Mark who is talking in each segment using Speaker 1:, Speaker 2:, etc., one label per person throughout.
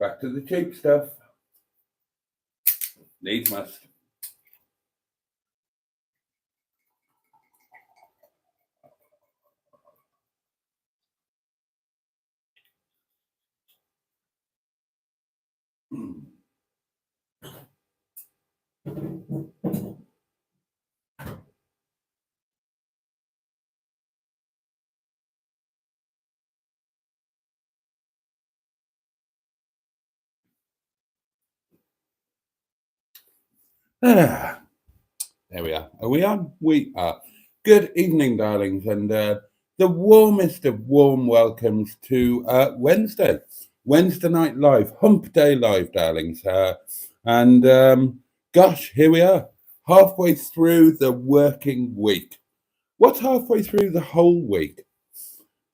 Speaker 1: Back to the cheap stuff. Needs must. There we are. Are we on? We are. Good evening, darlings, and the warmest of warm welcomes to Wednesday Night Live, Hump Day Live, darlings. Gosh, here we are, halfway through the working week. What's halfway through the whole week?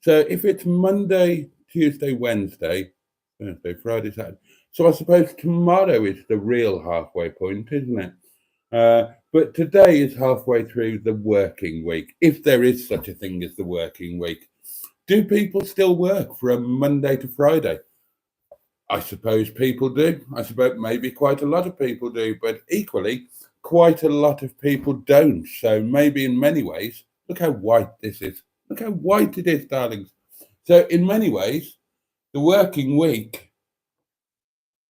Speaker 1: So if it's Monday, Tuesday, Wednesday, Thursday, Friday, Saturday. So I suppose tomorrow is the real halfway point, isn't it? But today is halfway through the working week, if there is such a thing as the working week. Do people still work from Monday to Friday? I suppose people do. I suppose maybe quite a lot of people do, but equally, quite a lot of people don't. So maybe in many ways, look how white this is. Look how white it is, darlings. So in many ways, the working week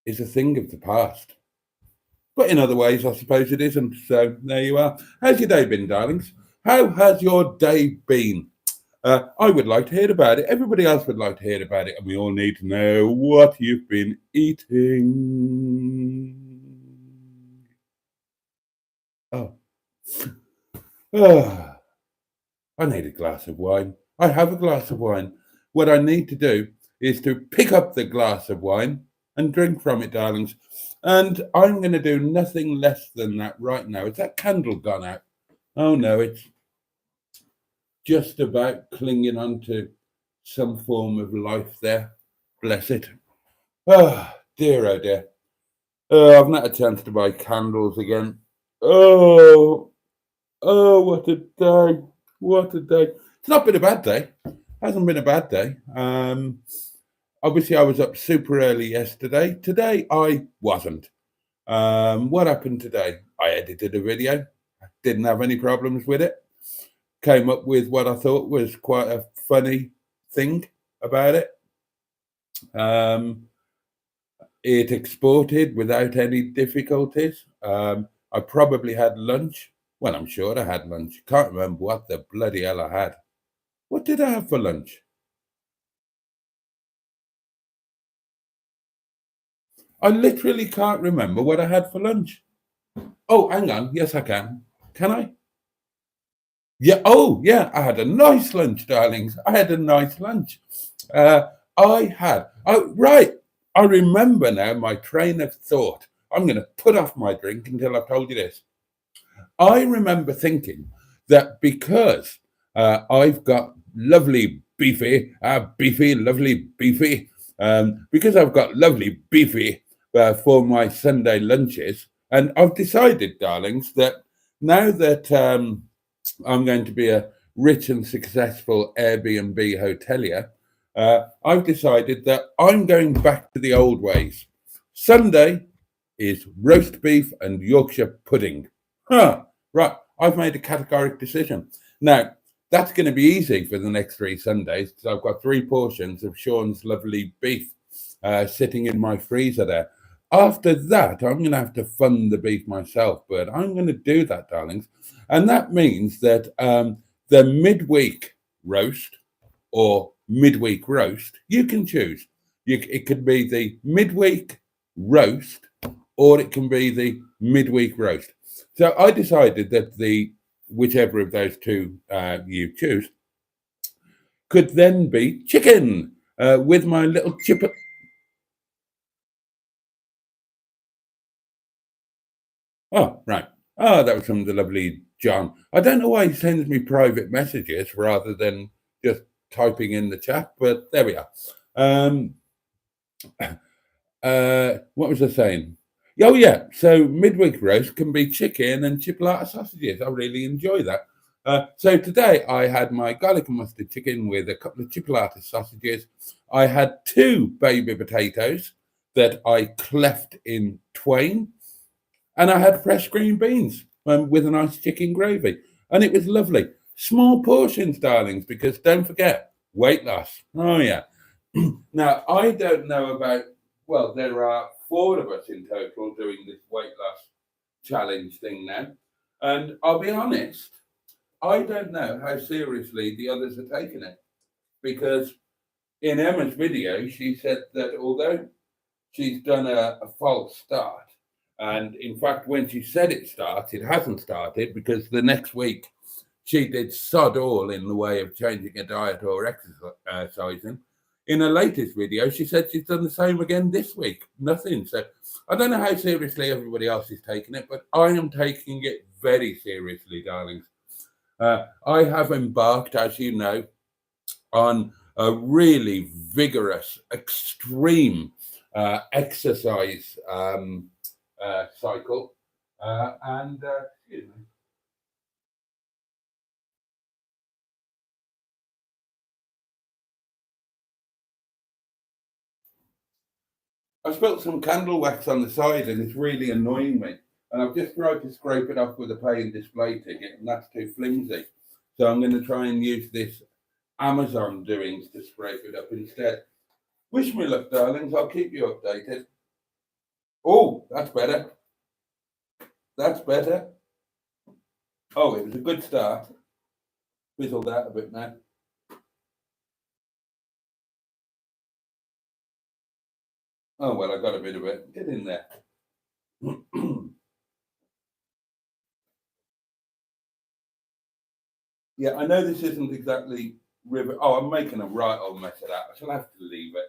Speaker 1: is a thing of the past. But in other ways, I suppose it isn't. So there you are. How's your day been, darlings? How has your day been? I would like to hear about it. Everybody else would like to hear about it. And we all need to know what you've been eating. Oh. I need a glass of wine. I have a glass of wine. What I need to do is to pick up the glass of wine and drink from it, darlings. And I'm going to do nothing less than that right now. Is that candle gone out? Oh, no, it's just about clinging on to some form of life there. Bless it. Oh, dear, oh, dear. I've not had a chance to buy candles again. Oh, what a day. What a day. It's not been a bad day. Hasn't been a bad day. Obviously, I was up super early yesterday. Today, I wasn't. What happened today? I edited a video. Didn't have any problems with it. Came up with what I thought was quite a funny thing about it. It exported without any difficulties. I probably had lunch. Well, I'm sure I had lunch. Can't remember what the bloody hell I had. What did I have for lunch? I literally can't remember what I had for lunch. Oh, hang on. Yes, I can. Can I? Yeah. Oh, yeah. I had a nice lunch, darlings. I had a nice lunch. Right. I remember now my train of thought. I'm going to put off my drink until I've told you this. I remember thinking that because I've got lovely beefy, lovely beefy, because I've got lovely beefy for my Sunday lunches, and I've decided, darlings, that now that I'm going to be a rich and successful Airbnb hotelier, I've decided that I'm going back to the old ways. Sunday is roast beef and Yorkshire pudding. Right, I've made a categoric decision. Now, that's going to be easy for the next 3 Sundays because I've got 3 portions of Sean's lovely beef sitting in my freezer there. After that, I'm going to have to fund the beef myself, but I'm going to do that, darlings. And that means that the midweek roast or midweek roast, you can choose. It could be the midweek roast or it can be the midweek roast. So I decided that whichever of those two you choose could then be chicken with my little chip. Oh, right. Oh, that was from the lovely John. I don't know why he sends me private messages rather than just typing in the chat, but there we are. What was I saying? Oh, yeah. So midweek roast can be chicken and chipolata sausages. I really enjoy that. So today I had my garlic and mustard chicken with a couple of chipolata sausages. I had 2 baby potatoes that I cleft in twain, and I had fresh green beans with a nice chicken gravy, and it was lovely. Small portions, darlings, because don't forget weight loss. Oh yeah. Now I don't know about. Well, there are four of us in total doing this weight loss challenge thing now, and I'll be honest, I don't know how seriously the others are taking it, because in Emma's video she said that although she's done a false start. And in fact, when she said it starts, it hasn't started, because the next week she did sod all in the way of changing a diet or exercising. In her latest video, she said she's done the same again this week. Nothing. So I don't know how seriously everybody else is taking it, but I am taking it very seriously, darlings. I have embarked, as you know, on a really vigorous, extreme exercise cycle. And excuse me. I spilt some candle wax on the side and it's really annoying me. And I've just tried to scrape it off with a pay and display ticket, and that's too flimsy. So I'm going to try and use this Amazon doings to scrape it up instead. Wish me luck, darlings. I'll keep you updated. Oh, that's better. That's better. Oh, it was a good start. Fizzled out a bit now. Oh, well, I got a bit of it. Get in there. Yeah, I know this isn't exactly river. Oh, I'm making a right old mess of that. I shall have to leave it.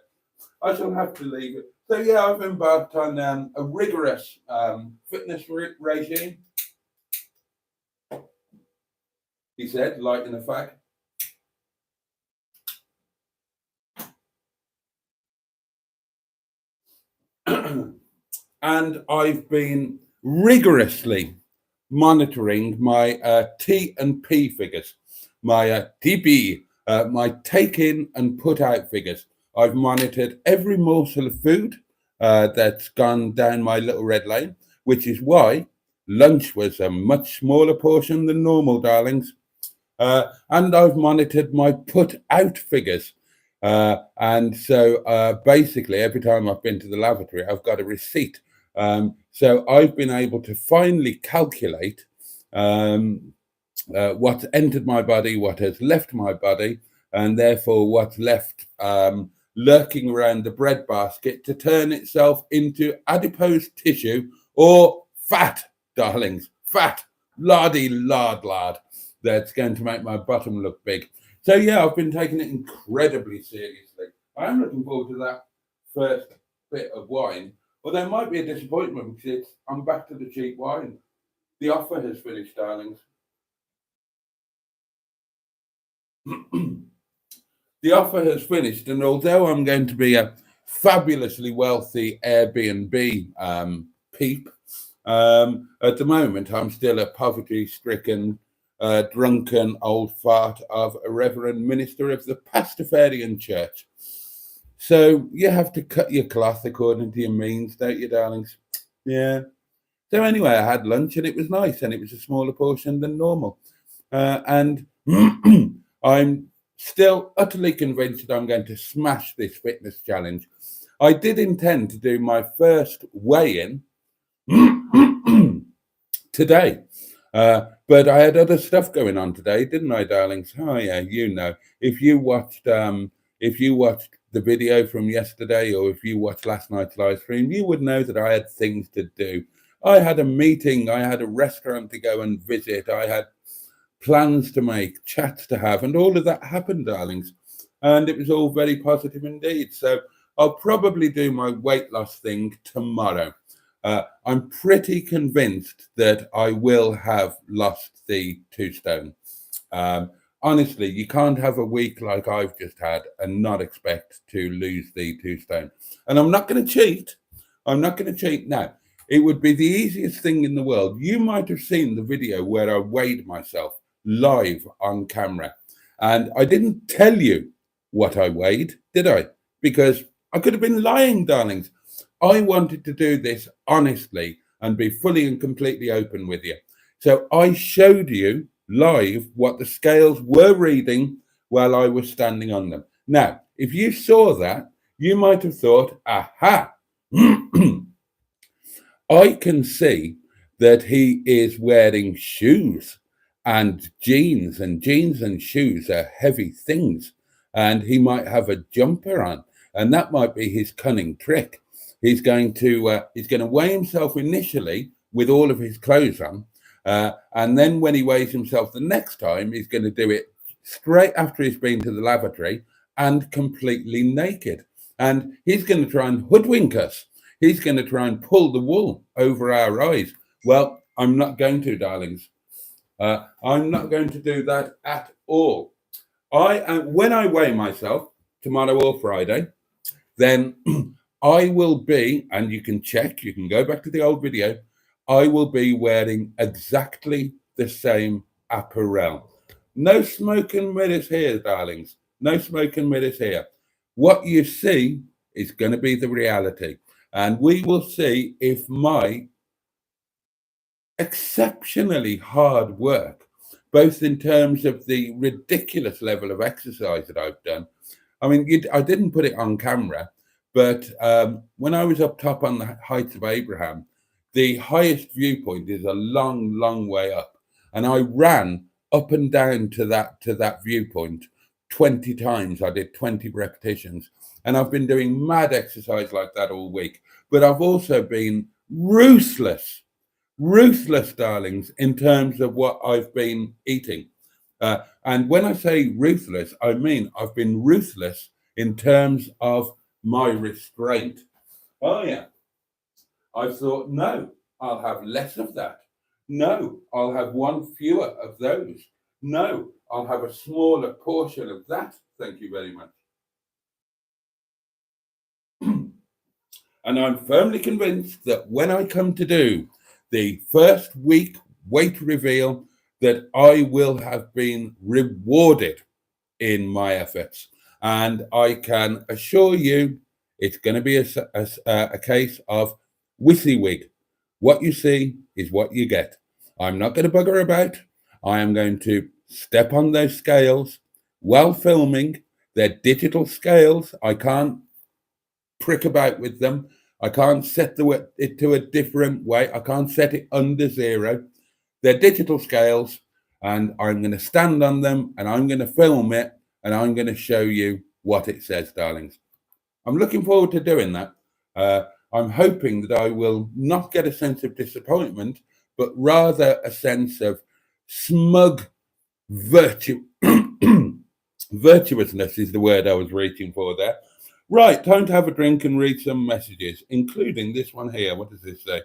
Speaker 1: I shall have to leave it. So, yeah, I've embarked on a rigorous fitness regime. He said, lighting a fag. And I've been rigorously monitoring my T and P figures, my TP, my take in and put out figures. I've monitored every morsel of food that's gone down my little red lane, which is why lunch was a much smaller portion than normal, darlings. And I've monitored my put out figures. And so basically, every time I've been to the lavatory, I've got a receipt. So I've been able to finally calculate what's entered my body, what has left my body, and therefore what's left lurking around the breadbasket to turn itself into adipose tissue or fat, darlings. Fat, lardy lard, that's going to make my bottom look big. So yeah, I've been taking it incredibly seriously. I'm looking forward to that first bit of wine. Although it might be a disappointment because I'm back to the cheap wine. The offer has finished, darlings. The offer has finished, and although I'm going to be a fabulously wealthy Airbnb peep, at the moment I'm still a poverty-stricken, drunken old fart of a reverend minister of the Pastafarian Church. So you have to cut your cloth according to your means, don't you, darlings? Yeah. So anyway, I had lunch and it was nice, and it was a smaller portion than normal. And I'm still utterly convinced that I'm going to smash this fitness challenge. I did intend to do my first weigh-in today, but I had other stuff going on today, didn't I, darlings? Oh yeah, you know. If you watched the video from yesterday, or if you watched last night's live stream, you would know that I had things to do. I had a meeting, I had a restaurant to go and visit, I had plans to make, chats to have, and all of that happened, darlings. And it was all very positive indeed. So I'll probably do my weight loss thing tomorrow. I'm pretty convinced that I will have lost the 2 stone. Honestly, you can't have a week like I've just had and not expect to lose the 2 stone. And I'm not going to cheat. I'm not going to cheat now. It would be the easiest thing in the world. You might have seen the video where I weighed myself live on camera. And I didn't tell you what I weighed, did I? Because I could have been lying, darlings. I wanted to do this honestly and be fully and completely open with you. So I showed you live what the scales were reading while I was standing on them. Now, if you saw that, you might have thought, aha, I can see that he is wearing shoes and jeans and shoes are heavy things. And he might have a jumper on, and that might be his cunning trick. He's going to weigh himself initially with all of his clothes on, and then when he weighs himself the next time, he's going to do it straight after he's been to the lavatory and completely naked. And he's going to try and hoodwink us. He's going to try and pull the wool over our eyes. Well, I'm not going to, darlings. I'm not going to do that at all. When I weigh myself tomorrow or Friday, then I will be, and you can check, you can go back to the old video, I will be wearing exactly the same apparel. No smoke and mirrors here, darlings. No smoke and mirrors here. What you see is going to be the reality. And we will see if my exceptionally hard work, both in terms of the ridiculous level of exercise that I've done. I mean, I didn't put it on camera, but when I was up top on the Heights of Abraham, the highest viewpoint is a long, long way up. And I ran up and down to that viewpoint 20 times. I did 20 repetitions. And I've been doing mad exercise like that all week. But I've also been ruthless, darlings, in terms of what I've been eating. And when I say ruthless, I mean I've been ruthless in terms of my restraint. Oh, yeah. I thought, no, I'll have less of that. No, I'll have one fewer of those. No, I'll have a smaller portion of that. Thank you very much. And I'm firmly convinced that when I come to do the first week weight reveal, that I will have been rewarded in my efforts. And I can assure you it's going to be a case of WYSIWYG. What you see is what you get. I'm not going to bugger about. I am going to step on those scales while filming. They're digital scales. I can't prick about with them. I can't set it to a different way. I can't set it under 0. They're digital scales, and I'm going to stand on them, and I'm going to film it, and I'm going to show you what it says, darlings. I'm looking forward to doing that. I'm hoping that I will not get a sense of disappointment, but rather a sense of smug virtuousness is the word I was reaching for there. Right, time to have a drink and read some messages, including this one here. What does this say?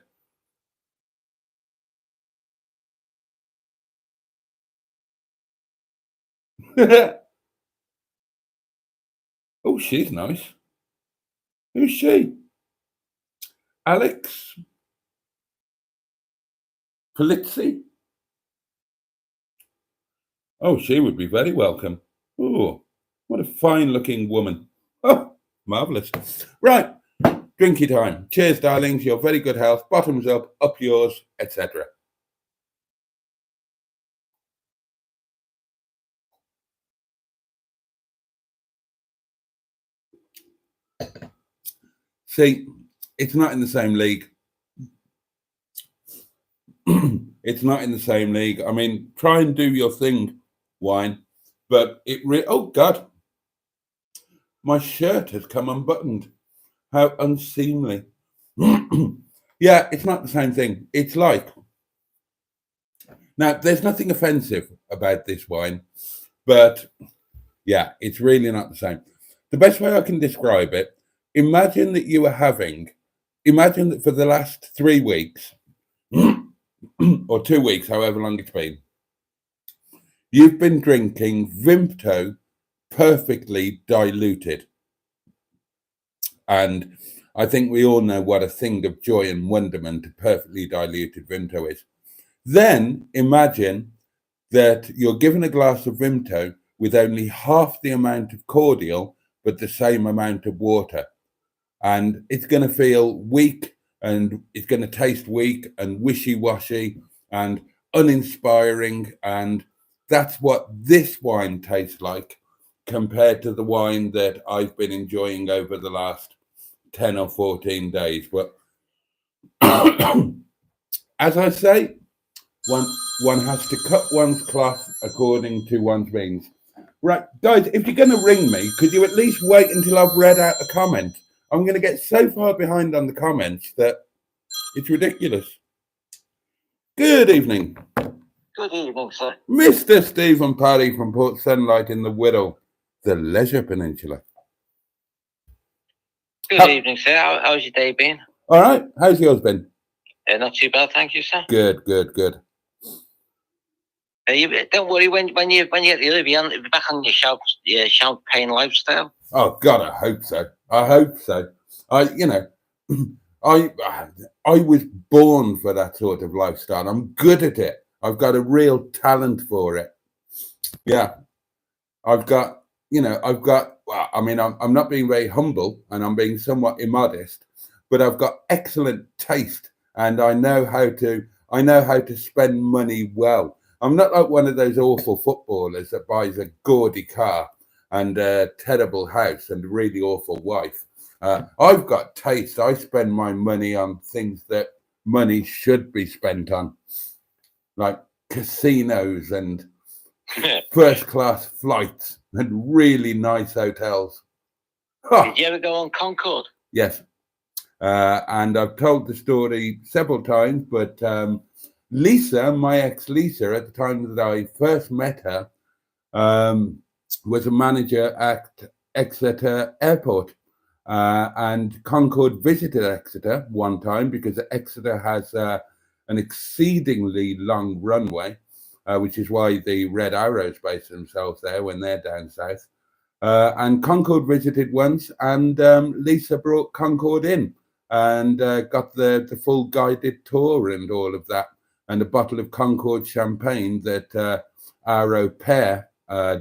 Speaker 1: Oh, she's nice. Who's she? Alex Polizzi? Oh, she would be very welcome. Oh, what a fine-looking woman. Oh, marvellous. Right, drinky time. Cheers, darlings. Your very good health. Bottoms up yours, etc. See, it's not in the same league. It's not in the same league. I mean, try and do your thing, wine. But oh, God. My shirt has come unbuttoned. How unseemly. Yeah, it's not the same thing. It's like, now, there's nothing offensive about this wine, but yeah, it's really not the same. The best way I can describe it, imagine that for the last 3 weeks, or 2 weeks, however long it's been, you've been drinking Vimto perfectly diluted. And I think we all know what a thing of joy and wonderment a perfectly diluted Vimto is. Then imagine that you're given a glass of Vimto with only half the amount of cordial, but the same amount of water. and it's going to feel weak, and it's going to taste weak and wishy-washy and uninspiring, and that's what this wine tastes like compared to the wine that I've been enjoying over the last 10 or 14 days. But as I say, one one has to cut one's cloth according to one's means. Right, guys, if you're going to ring me, could you at least wait until I've read out a comment? I'm going to get so far behind on the comments that it's ridiculous. Good evening.
Speaker 2: Good evening, sir.
Speaker 1: Mr. Stephen Parry from Port Sunlight in the Wirral, the Leisure Peninsula.
Speaker 2: Good evening, sir. How's your day been?
Speaker 1: All right, how's yours been?
Speaker 2: Not too bad, thank you, sir.
Speaker 1: Good.
Speaker 2: Don't worry, when you get the other beyond, you'll be back on your champagne lifestyle.
Speaker 1: Oh God, I hope so. I was born for that sort of lifestyle. I'm good at it. I've got a real talent for it. Yeah, I've got. Well, I mean, I'm not being very humble, and I'm being somewhat immodest, but I've got excellent taste, and I know how to spend money well. I'm not like one of those awful footballers that buys a gaudy car and a terrible house and a really awful wife. I've got taste. I spend my money on things that money should be spent on, like casinos and first-class flights and really nice hotels.
Speaker 2: Did you ever go on Concorde?
Speaker 1: Yes. And I've told the story several times, but Lisa, my ex-Lisa, at the time that I first met her, was a manager at Exeter Airport. And Concorde visited Exeter one time because Exeter has an exceedingly long runway, which is why the Red Arrows base themselves there when they're down south. And Concorde visited once, and Lisa brought Concorde in and got the full guided tour and all of that, and a bottle of Concorde champagne that our au pair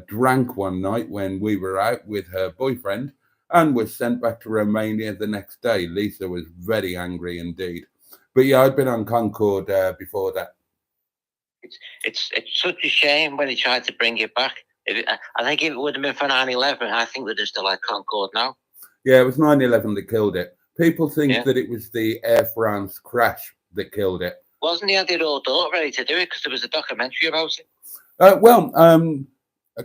Speaker 1: drank one night when we were out with her boyfriend, and was sent back to Romania the next day. Lisa was very angry indeed. But yeah, I'd been on Concorde before that.
Speaker 2: It's such a shame when they tried to bring it back. I think if it would have been for 9/11, I think we'd have still had Concorde now.
Speaker 1: Yeah, it was 9/11 that killed it. People think that it was the Air France crash that killed it.
Speaker 2: Wasn't he had it all done ready to do it because there was a documentary about it?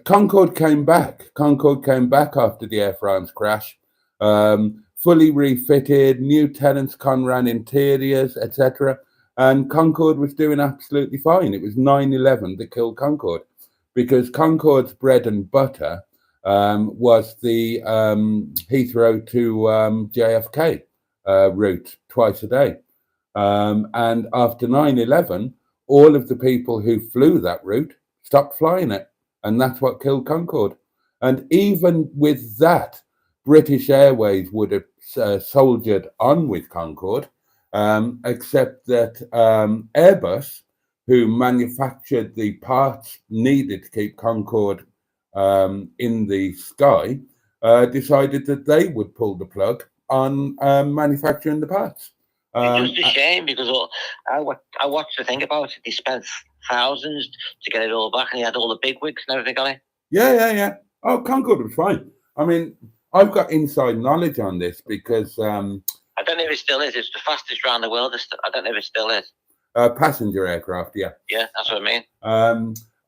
Speaker 1: Concorde came back. Concorde came back after the Air France crash, fully refitted, new tenants, Conran interiors, etc. And Concorde was doing absolutely fine. It was 9/11 that killed Concorde, because Concorde's bread and butter was the Heathrow to JFK route twice a day. And after 9/11, all of the people who flew that route stopped flying it. And that's what killed Concorde. And even with that, British Airways would have soldiered on with Concorde, except that Airbus, who manufactured the parts needed to keep Concorde in the sky, decided that they would pull the plug on manufacturing the parts.
Speaker 2: It's just a shame because I watched the thing about it. They spent thousands to get it all back, and he had all the bigwigs and everything on it.
Speaker 1: Yeah. Oh, Concorde was fine. I mean, I've got inside knowledge on this because
Speaker 2: I don't know if it still is. It's the fastest around the world. I don't know if it still is.
Speaker 1: Passenger aircraft, yeah.
Speaker 2: Yeah, that's what I mean.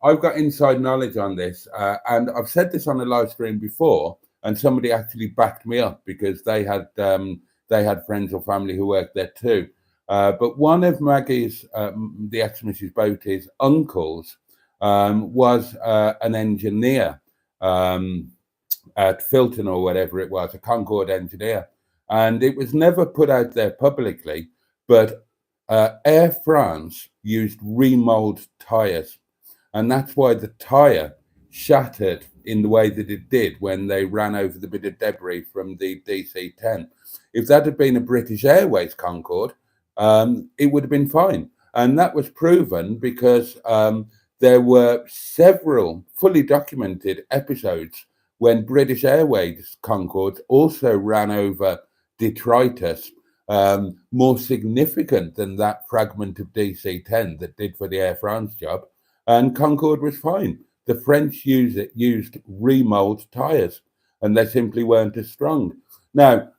Speaker 1: I've got inside knowledge on this, and I've said this on a live stream before, and somebody actually backed me up because they had friends or family who worked there too. But one of Maggie's, the ex-Mrs. Boaty's uncles, was an engineer at Filton or whatever it was, a Concorde engineer. And it was never put out there publicly, but Air France used remold tyres. And that's why the tyre shattered in the way that it did when they ran over the bit of debris from the DC-10. If that had been a British Airways Concorde, it would have been fine. And that was proven because there were several fully documented episodes when British Airways Concordes also ran over detritus more significant than that fragment of DC-10 that did for the Air France job, and Concorde was fine. The French used remold tyres, and they simply weren't as strong. Now,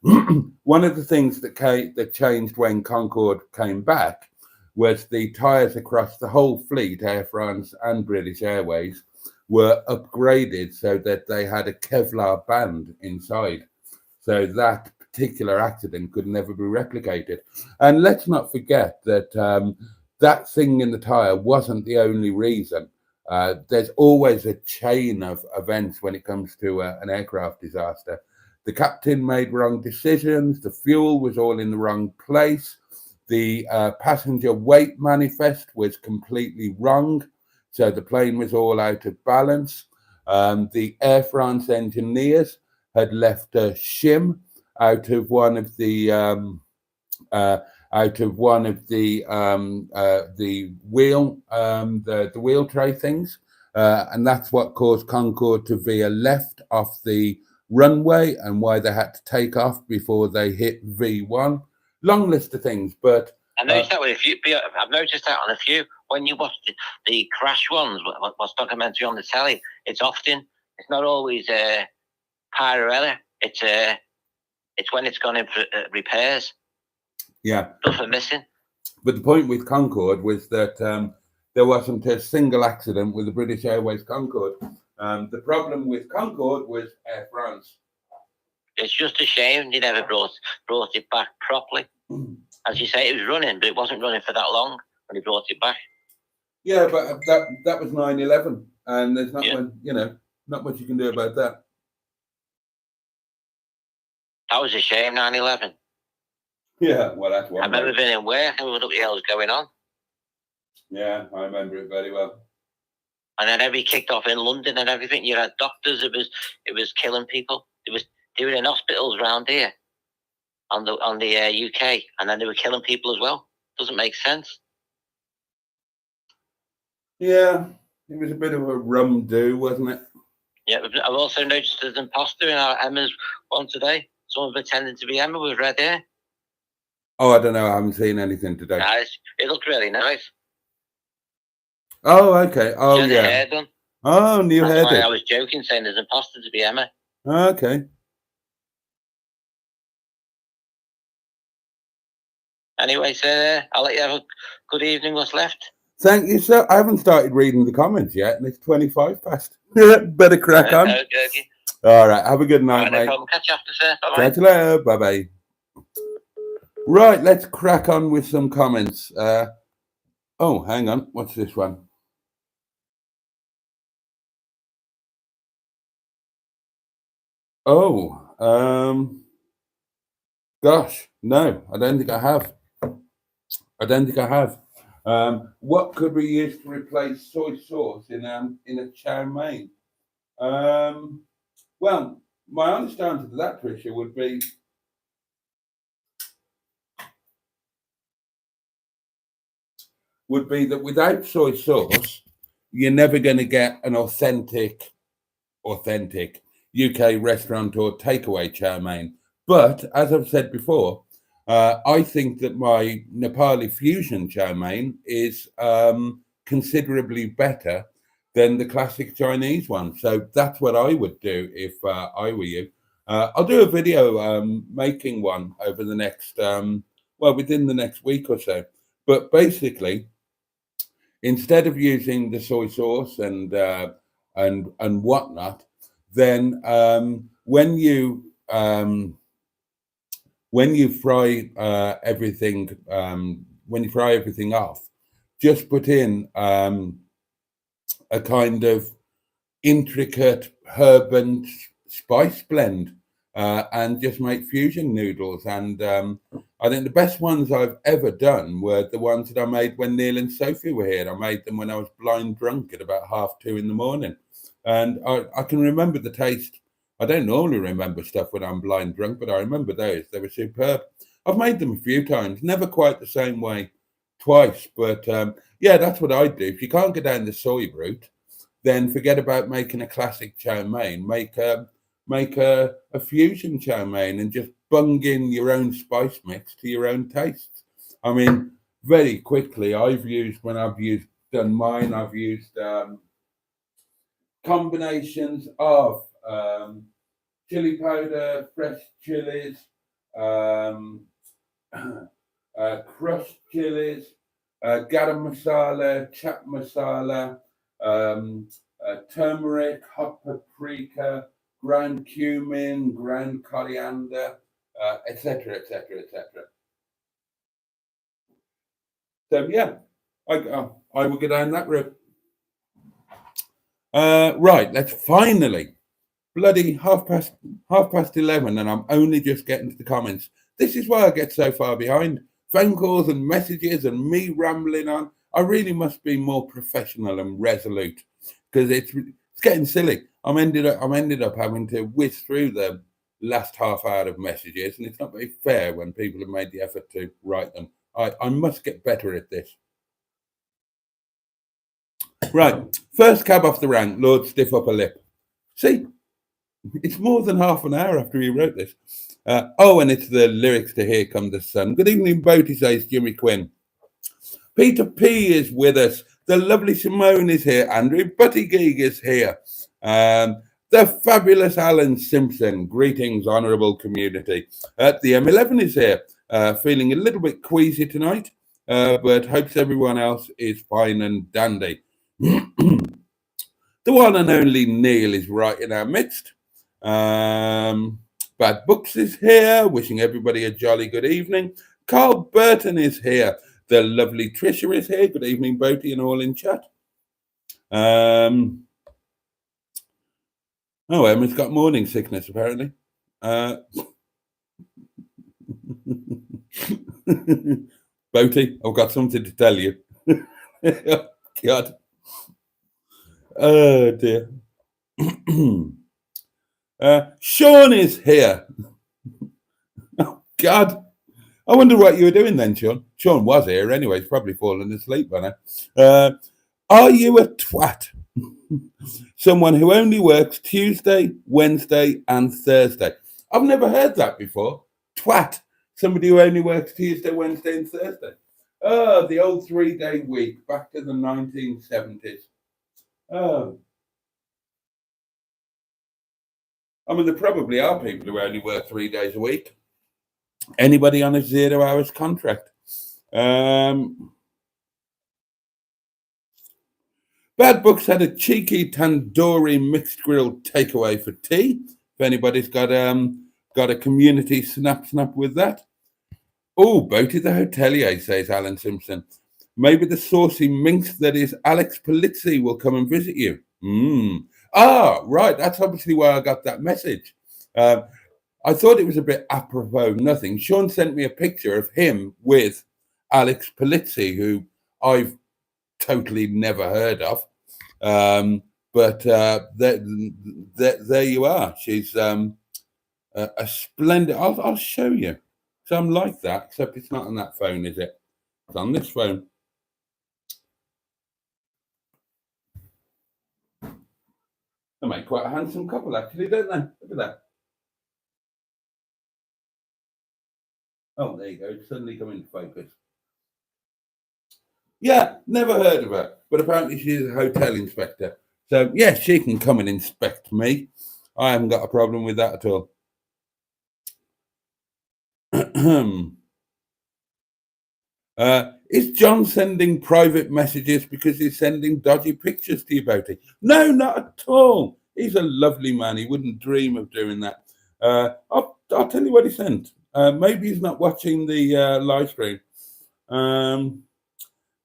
Speaker 1: one of the things that changed when Concorde came back was the tyres across the whole fleet, Air France and British Airways, were upgraded so that they had a Kevlar band inside. So that particular accident could never be replicated. And let's not forget that that thing in the tyre wasn't the only reason. There's always a chain of events when it comes to an aircraft disaster. The captain made wrong decisions. The fuel was all in the wrong place. The passenger weight manifest was completely wrong. So the plane was all out of balance. The Air France engineers had left a shim out of one of the wheel tray things, and that's what caused Concorde to veer left off the runway, and why they had to take off before they hit V1. Long list of things, but
Speaker 2: I noticed that with a few. I've noticed that on a few. When you watch the crash ones, what's documentary on the telly, it's not always pyro error. It's when it's gone in for repairs.
Speaker 1: Yeah,
Speaker 2: stuff are missing.
Speaker 1: But the point with Concorde was that there wasn't a single accident with the British Airways Concorde. The problem with Concorde was Air France.
Speaker 2: It's just a shame they never brought it back properly. As you say, it was running, but it wasn't running for that long when they brought it back.
Speaker 1: Yeah, but that was 9/11, and there's not not much you can do about that.
Speaker 2: That was a shame, 9/11.
Speaker 1: Yeah, well, that's one.
Speaker 2: I remember being in work and what the hell was going on.
Speaker 1: Yeah, I remember it very well.
Speaker 2: And then every kicked off in London and everything. You had doctors. It was killing people. They were in hospitals around here on the UK, and then they were killing people as well. Doesn't make sense.
Speaker 1: Yeah, it was a bit of a rum do, wasn't it?
Speaker 2: Yeah, I've also noticed there's an imposter in our Emma's one today. Someone pretending to be Emma with red hair.
Speaker 1: Oh, I don't know. I haven't seen anything today.
Speaker 2: Nice. It looked really nice.
Speaker 1: Oh, okay. Oh,
Speaker 2: she had her hair done.
Speaker 1: Oh, new hair done.
Speaker 2: I was joking, saying there's an imposter to be Emma.
Speaker 1: Okay.
Speaker 2: Anyway, sir, I'll let you have a good evening. What's left?
Speaker 1: Thank you, sir. I haven't started reading the comments yet, and it's 25 past. Better crack on.
Speaker 2: Okay.
Speaker 1: All right. Have a good night, mate.
Speaker 2: No problem. Catch you after, sir. Bye-bye.
Speaker 1: Catch you later. Bye-bye. Right, let's crack on with some comments. Oh, hang on. What's this one? Oh, gosh, no, I don't think I have. What could we use to replace soy sauce in a chow mein? Well, my honest answer to that, Tricia, would be that without soy sauce, you're never going to get an authentic UK restaurant or takeaway chow mein. But as I've said before, I think that my Nepali fusion chow mein is considerably better than the classic Chinese one. So that's what I would do if I were you. I'll do a video making one over the next, within the next week or so. But basically, instead of using the soy sauce and whatnot, then when you fry everything, off, just put in a kind of intricate herb and spice blend, and just make fusion noodles. And I think the best ones I've ever done were the ones that I made when Neil and Sophie were here. I made them when I was blind drunk at about 2:30 in the morning. And I can remember the taste. I don't normally remember stuff when I'm blind drunk, but I remember those. They were superb. I've made them a few times, never quite the same way twice. But yeah, that's what I do. If you can't go down the soy route, then forget about making a classic chow mein. Make make a fusion chow mein and just bung in your own spice mix to your own tastes. I mean, very quickly, when I've done mine, I've used combinations of chili powder, fresh chilies, um, crushed chilies, garam masala, chap masala, turmeric, hot paprika, ground cumin, ground coriander, etc., etc., etc. So yeah, I will go down that route. Right, let's finally bloody half past 11, and I'm only just getting to the comments. This is why I get so far behind. Phone calls and messages and me rambling on. I really must be more professional and resolute because it's getting silly. I'm ended up having to whiz through the last half hour of messages, and it's not very fair when people have made the effort to write them. I must get better at this. Right, first cab off the rank, Lord Stiff Upper Lip. See, it's more than half an hour after he wrote this. And it's the lyrics to Here Come the Sun. Good evening, Boaty, says Jimmy Quinn. Peter P is with us. The lovely Simone is here. Andrew Buttigieg is here. The fabulous Alan Simpson. Greetings, honourable community. The M11 is here. Feeling a little bit queasy tonight, but hopes everyone else is fine and dandy. The one and only Neil is right in our midst. Bad Books is here, wishing everybody a jolly good evening. Carl Burton is here. The lovely Trisha is here. Good evening, Boaty, and all in chat. Emma's got morning sickness, apparently. Boaty, I've got something to tell you. Oh, God. Oh, dear. Sean is here. Oh, God. I wonder what you were doing then, Sean. Sean was here anyway. He's probably fallen asleep by now. Are you a twat? Someone who only works Tuesday, Wednesday, and Thursday. I've never heard that before. Twat. Somebody who only works Tuesday, Wednesday, and Thursday. Oh, the old 3-day week back to the 1970s. Oh. I mean, there probably are people who only work 3 days a week. Anybody on a 0 hours contract? Bad Books had a cheeky tandoori mixed grill takeaway for tea. If anybody's got a community snap with that. Oh, Boaty the hotelier, says Alan Simpson. Maybe the saucy minx that is Alex Polizzi will come and visit you. Right. That's obviously why I got that message. I thought it was a bit apropos nothing. Sean sent me a picture of him with Alex Polizzi, who I've totally never heard of. But there you are. She's a splendid. I'll show you. So I'm like that, except it's not on that phone, is it? It's on this phone. They make quite a handsome couple, actually, don't they? Look at that. Oh, there you go. It's suddenly come into focus. Yeah, never heard of her, but apparently she's a hotel inspector. So, yeah, she can come and inspect me. I haven't got a problem with that at all. Is John sending private messages because he's sending dodgy pictures to you, Boaty? No, not at all. He's a lovely man. He wouldn't dream of doing that. I'll tell you what he sent. Maybe he's not watching the live stream.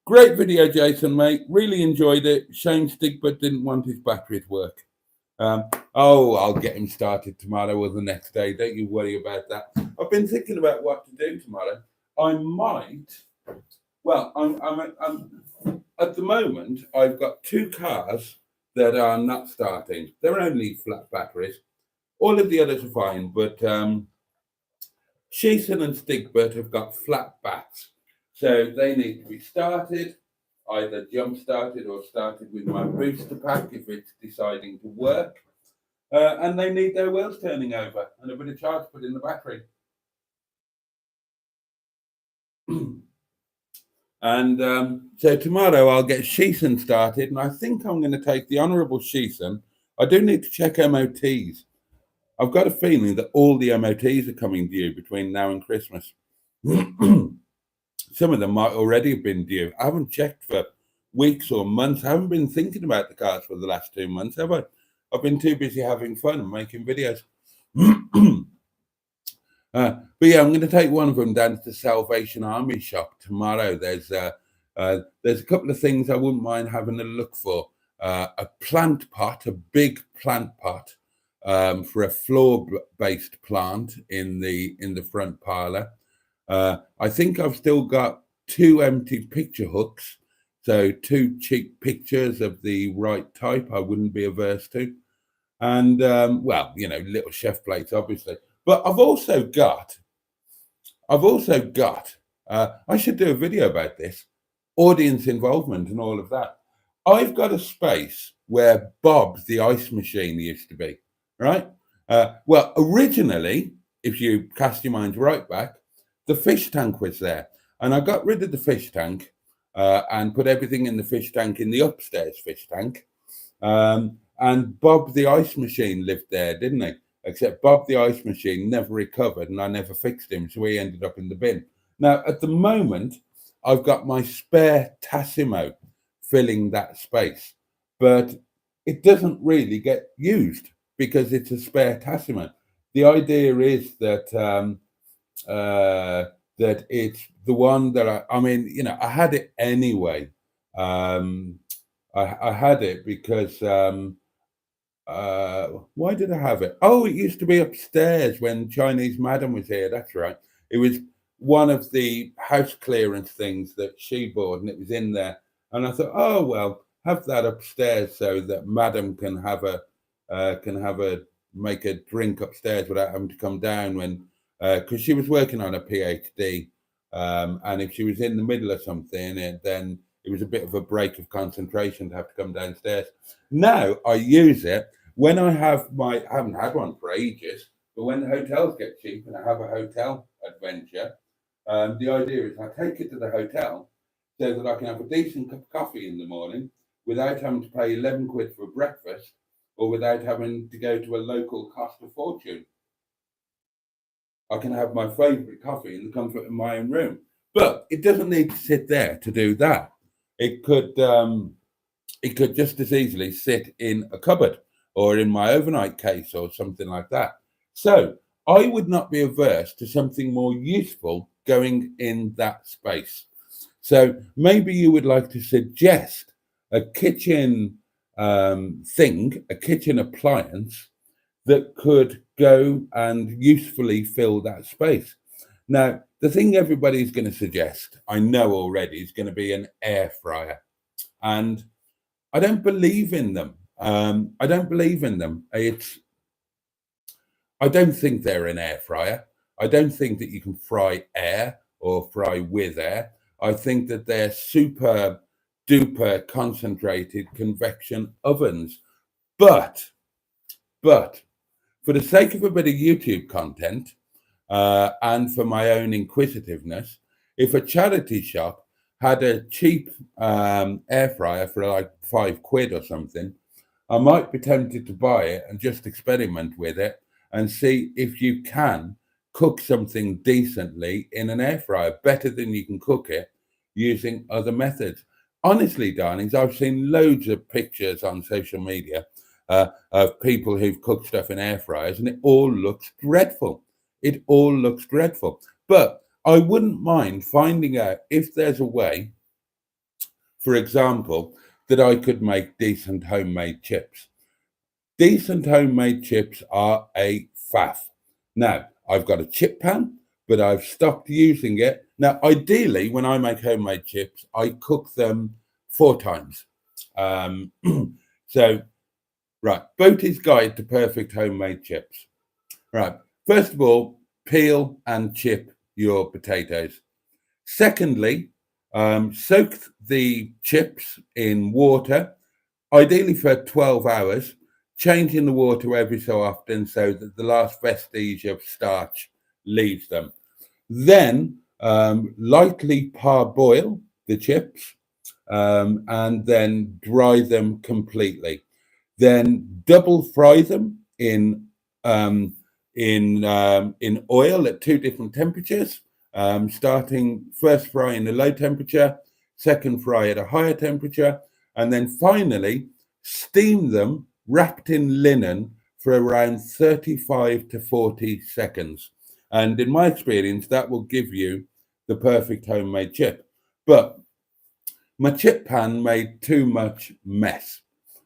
Speaker 1: Great video, Jason, mate. Really enjoyed it. Shame Stigbert didn't want his battery to work. I'll get him started tomorrow or the next day. Don't you worry about that. I've been thinking about what to do tomorrow. I might. Well, I'm at the moment. I've got 2 cars that are not starting. They're only flat batteries. All of the others are fine, but Sheeson and Stigbert have got flat bats, so they need to be started, either jump started or started with my booster pack if it's deciding to work. and they need their wheels turning over and a bit of charge put in the battery. And so tomorrow I'll get Sheeson started, and I think I'm going to take the Honourable Sheeson. I do need to check MOTs. I've got a feeling that all the MOTs are coming due between now and Christmas. Some of them might already have been due. I haven't checked for weeks or months. I haven't been thinking about the cars for the last 2 months, have I? I've been too busy having fun and making videos. But yeah, I'm going to take one of them down to the Salvation Army shop tomorrow. There's a couple of things I wouldn't mind having a look for. A plant pot, a big plant pot, for a floor-based plant in the front parlour. I think I've still got 2 empty picture hooks, so 2 cheap pictures of the right type I wouldn't be averse to. And well, little chef plates, obviously. But I've also got, I should do a video about this, audience involvement and all of that. I've got a space where Bob's the ice machine used to be, right? Well, originally, if you cast your mind right back, the fish tank was there. And I got rid of the fish tank and put everything in the fish tank in the upstairs fish tank. And Bob the ice machine lived there, didn't he? Except Bob the ice machine never recovered and I never fixed him, so he ended up in the bin. Now, at the moment, I've got my spare Tassimo filling that space, but it doesn't really get used because it's a spare Tassimo. The idea is that that it's the one that I had it anyway. I had it because why did I have it? Oh, it used to be upstairs when Chinese Madam was here. That's right. It was one of the house clearance things that she bought, and it was in there. And I thought, oh well, have that upstairs so that Madam can have a make a drink upstairs without having to come down when because she was working on a PhD, and if she was in the middle of something, then it was a bit of a break of concentration to have to come downstairs. Now I use it when I haven't had one for ages, but when the hotels get cheap and I have a hotel adventure, the idea is I take it to the hotel so that I can have a decent cup of coffee in the morning without having to pay 11 quid for breakfast or without having to go to a local cost of fortune. I can have my favourite coffee in the comfort of my own room. But it doesn't need to sit there to do that. It could just as easily sit in a cupboard or in my overnight case or something like that. So I would not be averse to something more useful going in that space. So maybe you would like to suggest a kitchen thing, a kitchen appliance that could go and usefully fill that space. Now, the thing everybody's going to suggest, I know already, is going to be an air fryer. And I don't believe in them. I don't believe in them. I don't think they're an air fryer. I don't think that you can fry air or fry with air. I think that they're super duper concentrated convection ovens. But for the sake of a bit of YouTube content, and for my own inquisitiveness, if a charity shop had a cheap air fryer for like 5 quid or something, I might be tempted to buy it and just experiment with it and see if you can cook something decently in an air fryer, better than you can cook it using other methods. Honestly, darlings, I've seen loads of pictures on social media of people who've cooked stuff in air fryers, and it all looks dreadful. It all looks dreadful. But I wouldn't mind finding out if there's a way, for example, that I could make decent homemade chips. Decent homemade chips are a faff. Now, I've got a chip pan, but I've stopped using it. Now, ideally, when I make homemade chips, I cook them 4 times. So, right, Boaty's Guide to Perfect Homemade Chips. Right, first of all, peel and chip your potatoes. Secondly, soak the chips in water, ideally for 12 hours, changing the water every so often so that the last vestige of starch leaves them. Then lightly parboil the chips and then dry them completely. Then double fry them in oil at two different temperatures. Starting first fry in a low temperature, second fry at a higher temperature, and then finally steam them wrapped in linen for around 35 to 40 seconds. And in my experience, that will give you the perfect homemade chip. But my chip pan made too much mess,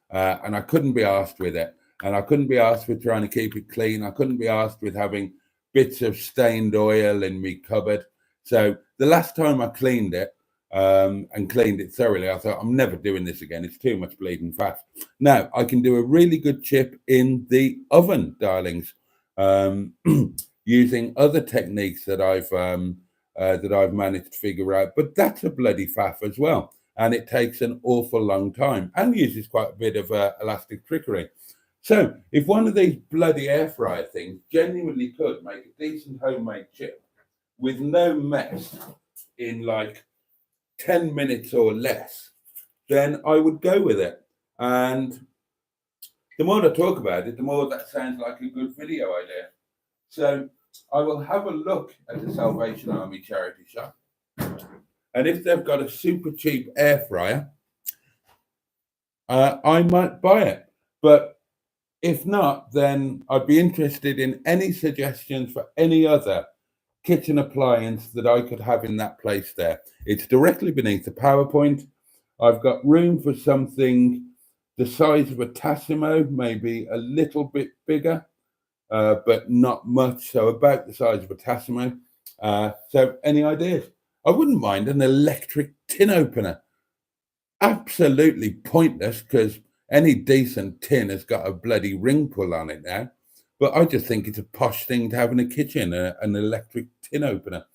Speaker 1: and I couldn't be asked with it. And I couldn't be asked with trying to keep it clean. I couldn't be asked with having bits of stained oil in my cupboard. So the last time I cleaned it and cleaned it thoroughly, I thought, I'm never doing this again. It's too much bleeding fat. Now, I can do a really good chip in the oven, darlings, using other techniques that I've managed to figure out. But that's a bloody faff as well. And it takes an awful long time and uses quite a bit of elastic trickery. So if one of these bloody air fryer things genuinely could make a decent homemade chip with no mess in like 10 minutes or less, then I would go with it. And the more I talk about it, the more that sounds like a good video idea. So I will have a look at the Salvation Army charity shop. And if they've got a super cheap air fryer, I might buy it. But if not, then I'd be interested in any suggestions for any other kitchen appliance that I could have in that place there. It's directly beneath the PowerPoint. I've got room for something the size of a Tassimo, maybe a little bit bigger, but not much. So about the size of a Tassimo. So any ideas? I wouldn't mind an electric tin opener. Absolutely pointless because any decent tin has got a bloody ring pull on it now. But I just think it's a posh thing to have in a kitchen, an electric tin opener.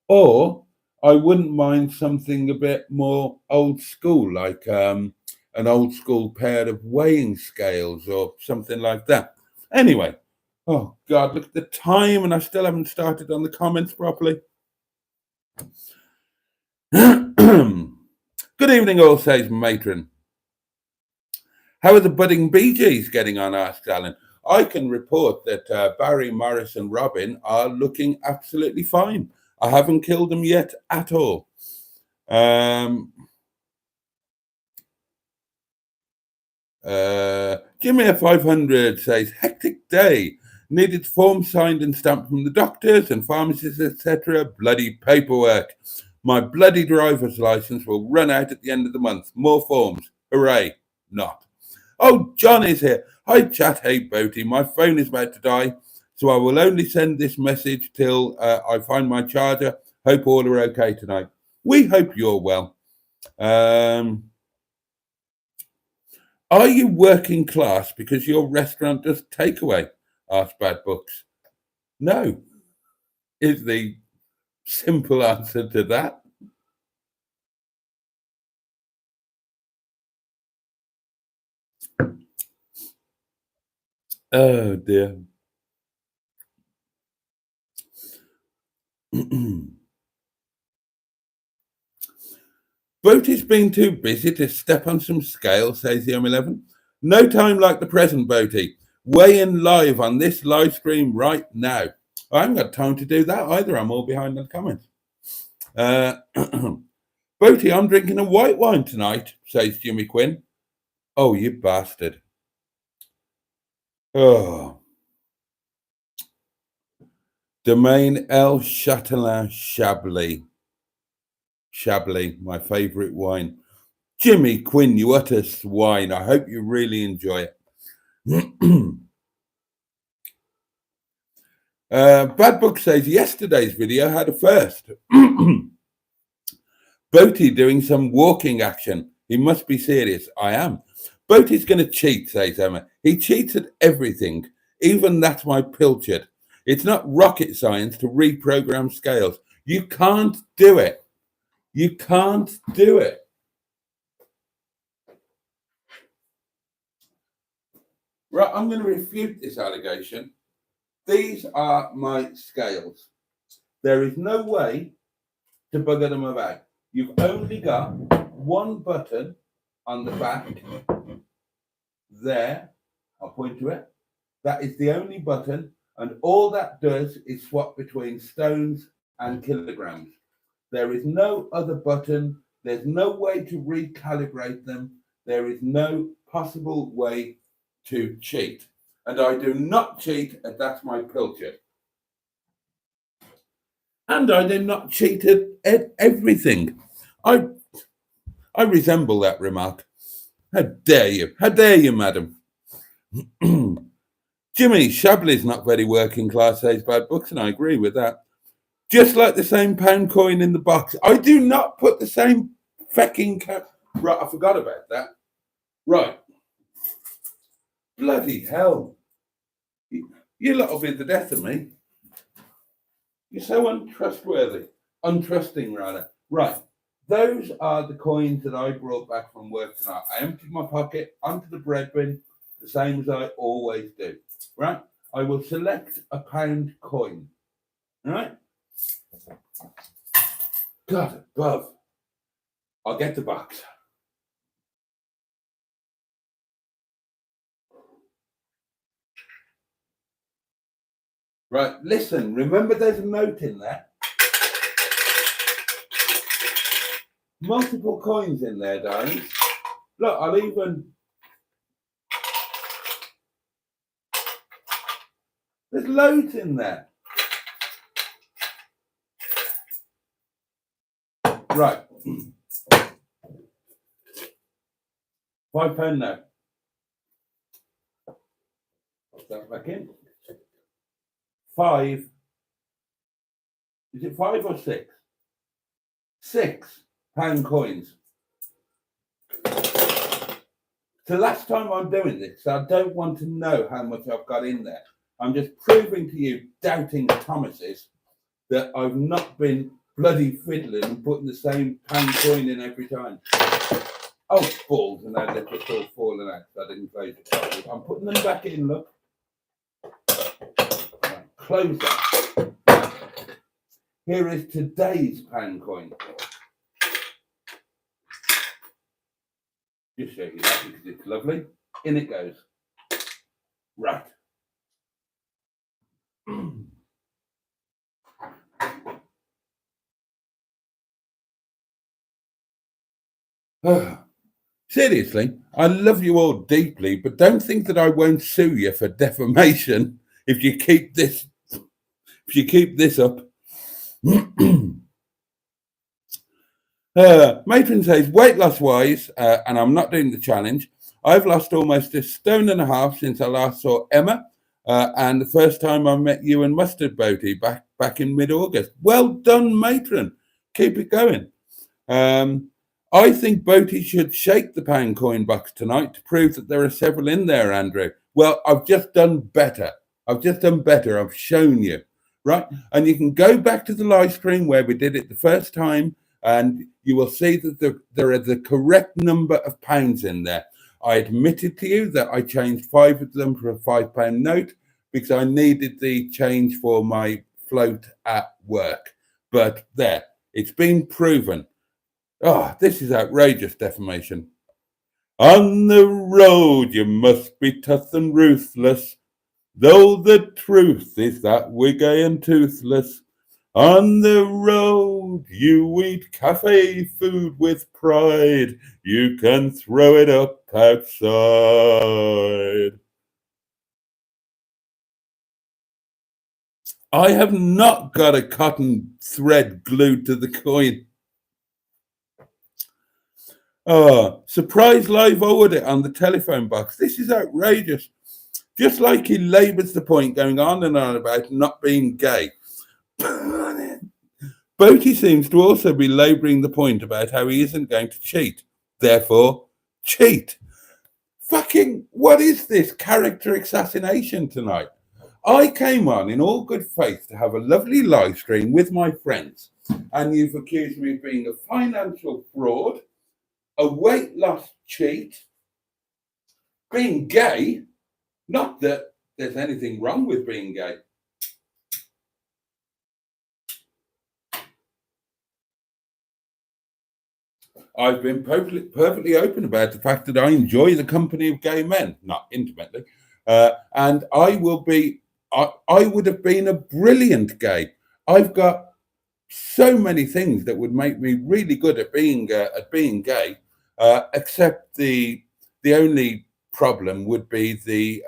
Speaker 1: Or I wouldn't mind something a bit more old school, like an old school pair of weighing scales or something like that. Anyway, oh God, look at the time and I still haven't started on the comments properly. Good evening, all, says Matron. How are the budding Bee Gees getting on, asked Alan. I can report that Barry, Morris and Robin are looking absolutely fine. I haven't killed them yet at all. Jimmy 500 says, hectic day. Needed form signed and stamped from the doctors and pharmacists, etc. Bloody paperwork. My bloody driver's license will run out at the end of the month. More forms. Hooray. Not. Oh, John is here. Hi, chat. Hey, Boaty. My phone is about to die, so I will only send this message till I find my charger. Hope all are okay tonight. We hope you're well. Are you working class because your restaurant does takeaway? Asked Bad Books. No, is the simple answer to that. Oh dear. Boaty's been too busy to step on some scale, says the M11. No time like the present, Boaty. Weigh in live on this live stream right now. I haven't got time to do that either. I'm all behind in the comments. Boaty, I'm drinking a white wine tonight, says Jimmy Quinn. Oh, you bastard. Oh. Domaine El Châtelain Chablis. Chablis, my favourite wine. Jimmy Quinn, you utter swine. I hope you really enjoy it. Bad Book says yesterday's video had a first. Boaty doing some walking action. He must be serious. I am. Boaty's going to cheat, says Emma. He cheats at everything. Even that's my pilchard. It's not rocket science to reprogram scales. You can't do it. You can't do it. Right, I'm going to refute this allegation. These are my scales. There is no way to bugger them about. You've only got one button on the back there. I'll point to it. That is the only button, and all that does is swap between stones and kilograms. There is no other button. There's no way to recalibrate them. There is no possible way to cheat. And I do not cheat, and that's my pilcher. And I do not cheat at everything. I resemble that remark. How dare you? How dare you, madam? Jimmy Shabley's not very working class, says bad books, and I agree with that. Just like the same pound coin in the box. I do not put the same fecking Right, I forgot about that. Right. Bloody hell. You lot will be the death of me. You're so untrustworthy. Untrusting, rather. Right. Those are the coins that I brought back from work tonight. I emptied my pocket onto the bread bin, the same as I always do. Right? I will select a pound coin. Right? God above. I'll get the box. Right, listen, remember there's a note in there. Multiple coins in there, darling. Look, I'll even... There's loads in there. Right. £5 note. Put that back in. 5. Is it 5 or 6? £6 coins. So last time I'm doing this, I don't want to know how much I've got in there. I'm just proving to you, doubting Thomases, that I've not been bloody fiddling and putting the same pound coin in every time. Oh, balls, and now they're just all falling out. So I didn't close it. I'm putting them back in, look. Right, close that. Here is today's pound coin. Just show you that because it's lovely. In it goes. Right. Seriously, I love you all deeply, but don't think that I won't sue you for defamation if you keep this up. Matron says, weight loss wise, and I'm not doing the challenge, I've lost almost 1.5 stone since I last saw Emma, and the first time I met you and Mustard Boaty back in mid-August. Well done, Matron. Keep it going. I think Boaty should shake the pound coin box tonight to prove that there are several in there, Andrew. Well, I've just done better. I've shown you, right? And you can go back to the live stream where we did it the first time, and you will see that there are the correct number of pounds in there. I admitted to you that I changed 5 of them for a £5 note because I needed the change for my float at work. But there, it's been proven. Oh, this is outrageous defamation. On the road you must be tough and ruthless, though the truth is that we're gay and toothless. On the road you eat cafe food with pride, you can throw it up outside. I have not got a cotton thread glued to the coin. Oh, surprise live audit on the telephone box. This is outrageous. Just like he labours the point going on and on about not being gay. Boaty seems to also be labouring the point about how he isn't going to cheat. Therefore, cheat. Fucking, what is this character assassination tonight? I came on in all good faith to have a lovely live stream with my friends, and you've accused me of being a financial fraud, a weight loss cheat, being gay, Not that there's anything wrong with being gay. I've been perfectly open about the fact that I enjoy the company of gay men, not intimately, and I will be. I would have been a brilliant gay. I've got so many things that would make me really good at being gay, except the only problem would be the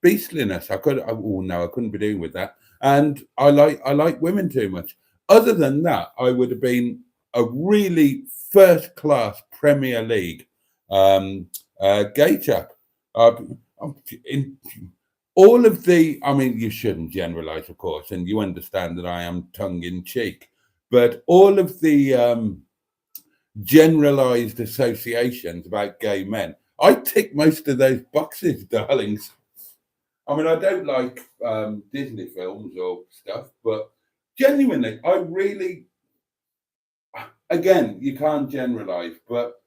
Speaker 1: beastliness. I couldn't be doing with that. And I like women too much. Other than that, I would have been a really first class Premier League gay chap. Uh, in all of the, I mean, you shouldn't generalize, of course, and you understand that I am tongue in cheek, but all of the generalized associations about gay men, I tick most of those boxes, darlings. I mean, I don't like Disney films or stuff, but genuinely, I really, again, you can't generalize, but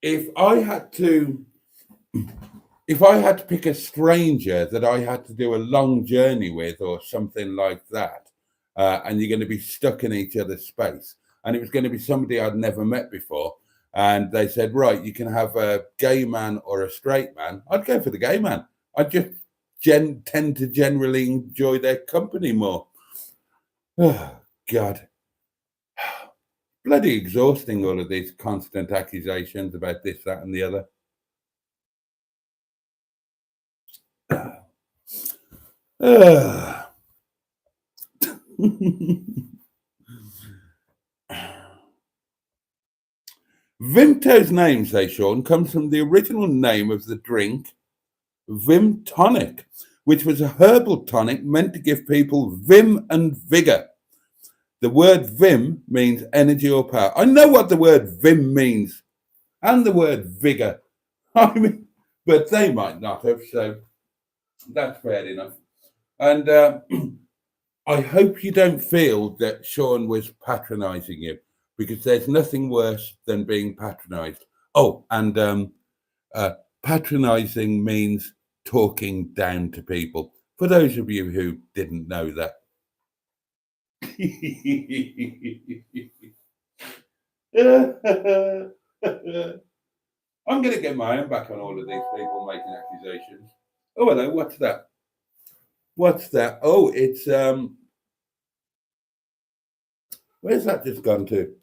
Speaker 1: if I had to if I had to pick a stranger that I had to do a long journey with or something like that, and you're going to be stuck in each other's space, and it was going to be somebody I'd never met before, and they said, right, you can have a gay man or a straight man, I'd go for the gay man. I just tend to generally enjoy their company more. Oh, God. Bloody exhausting, all of these constant accusations about this, that, and the other. Vimto's name, say Sean, comes from the original name of the drink, Vim Tonic, which was a herbal tonic meant to give people vim and vigor. The word vim means energy or power. I know what the word vim means, and the word vigor. I mean, but they might not have, so that's fair enough. And I hope you don't feel that Sean was patronising you, because there's nothing worse than being patronised. Oh, and patronising means talking down to people. For those of you who didn't know that. I'm going to get my own back on all of these people making accusations. Oh, hello, what's that? What's that? Oh, it's where's that just gone to?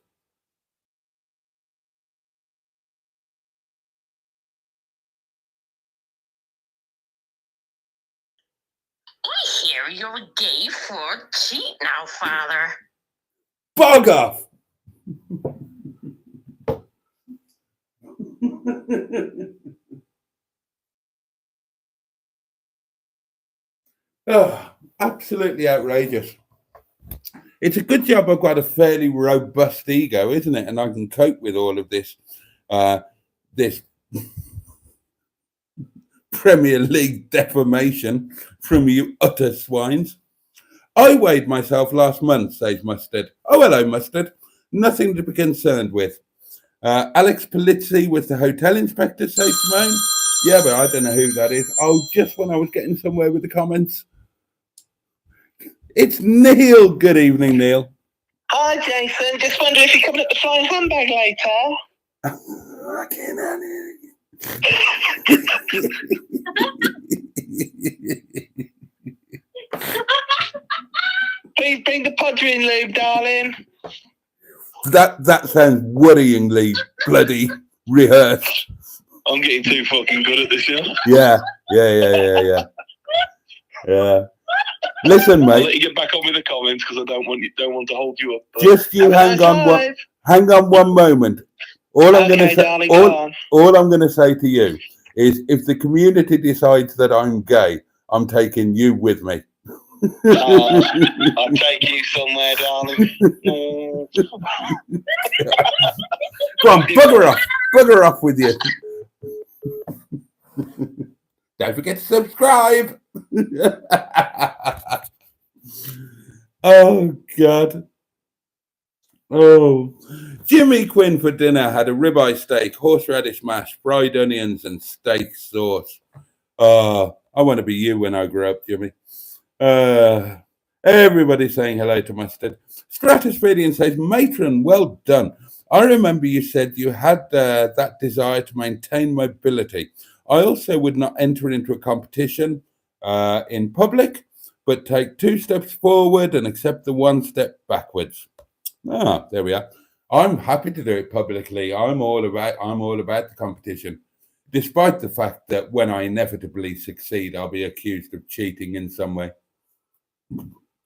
Speaker 2: I hear you're gay for a cheat now, Father.
Speaker 1: Bug off! Oh, absolutely outrageous. It's a good job I've got a fairly robust ego, isn't it? And I can cope with all of this, this Premier League defamation from you utter swines. I weighed myself last month, says Mustard. Oh, hello, Mustard. Nothing to be concerned with. Alex Polizzi was the hotel inspector, says Simone. Yeah, but I don't know who that is. Oh, just when I was getting somewhere with the comments. It's Neil. Good evening, Neil.
Speaker 2: Hi, Jason. Just wonder if you're coming up to flying handbag later.
Speaker 1: I can't hear you.
Speaker 2: Please bring the podgering lube, darling.
Speaker 1: That sounds worryingly bloody rehearsed.
Speaker 2: I'm getting too fucking good at this,
Speaker 1: Yeah. Listen, mate.
Speaker 2: I'll let you get back on with the comments because I don't want to hold you up.
Speaker 1: Just you hang on one moment. All I'm going to say to you is, if the community decides that I'm gay, I'm taking you with me.
Speaker 2: I'll take you somewhere, darling.
Speaker 1: Go on, bugger off with you. Don't forget to subscribe. Oh, God. Oh, Jimmy Quinn for dinner had a ribeye steak, horseradish mash, fried onions, and steak sauce. I want to be you when I grow up, Jimmy. Everybody saying hello to Mustard. Stratosphere says, Matron, well done. I remember you said you had that desire to maintain mobility. I also would not enter into a competition in public, but take 2 steps forward and accept the 1 step backwards. There we are. I'm happy to do it publicly. I'm all about the competition, despite the fact that when I inevitably succeed, I'll be accused of cheating in some way.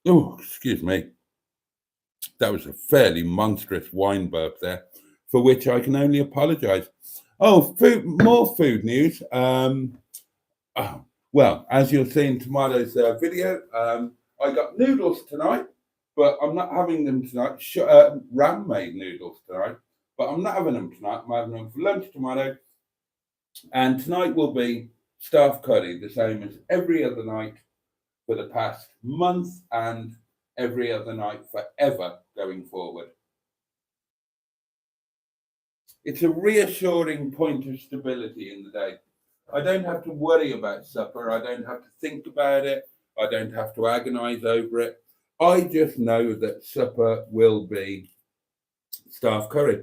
Speaker 1: Oh, excuse me. That was a fairly monstrous wine burp there, for which I can only apologise. Oh, more food news. Well, as you'll see in tomorrow's video, I got noodles tonight, but I'm not having them tonight. Ram made noodles tonight, but I'm not having them tonight. I'm having them for lunch tomorrow. And tonight will be staff curry, the same as every other night for the past month and every other night forever going forward. It's a reassuring point of stability in the day. I don't have to worry about supper. I don't have to think about it. I don't have to agonize over it. I just know that supper will be staff curry.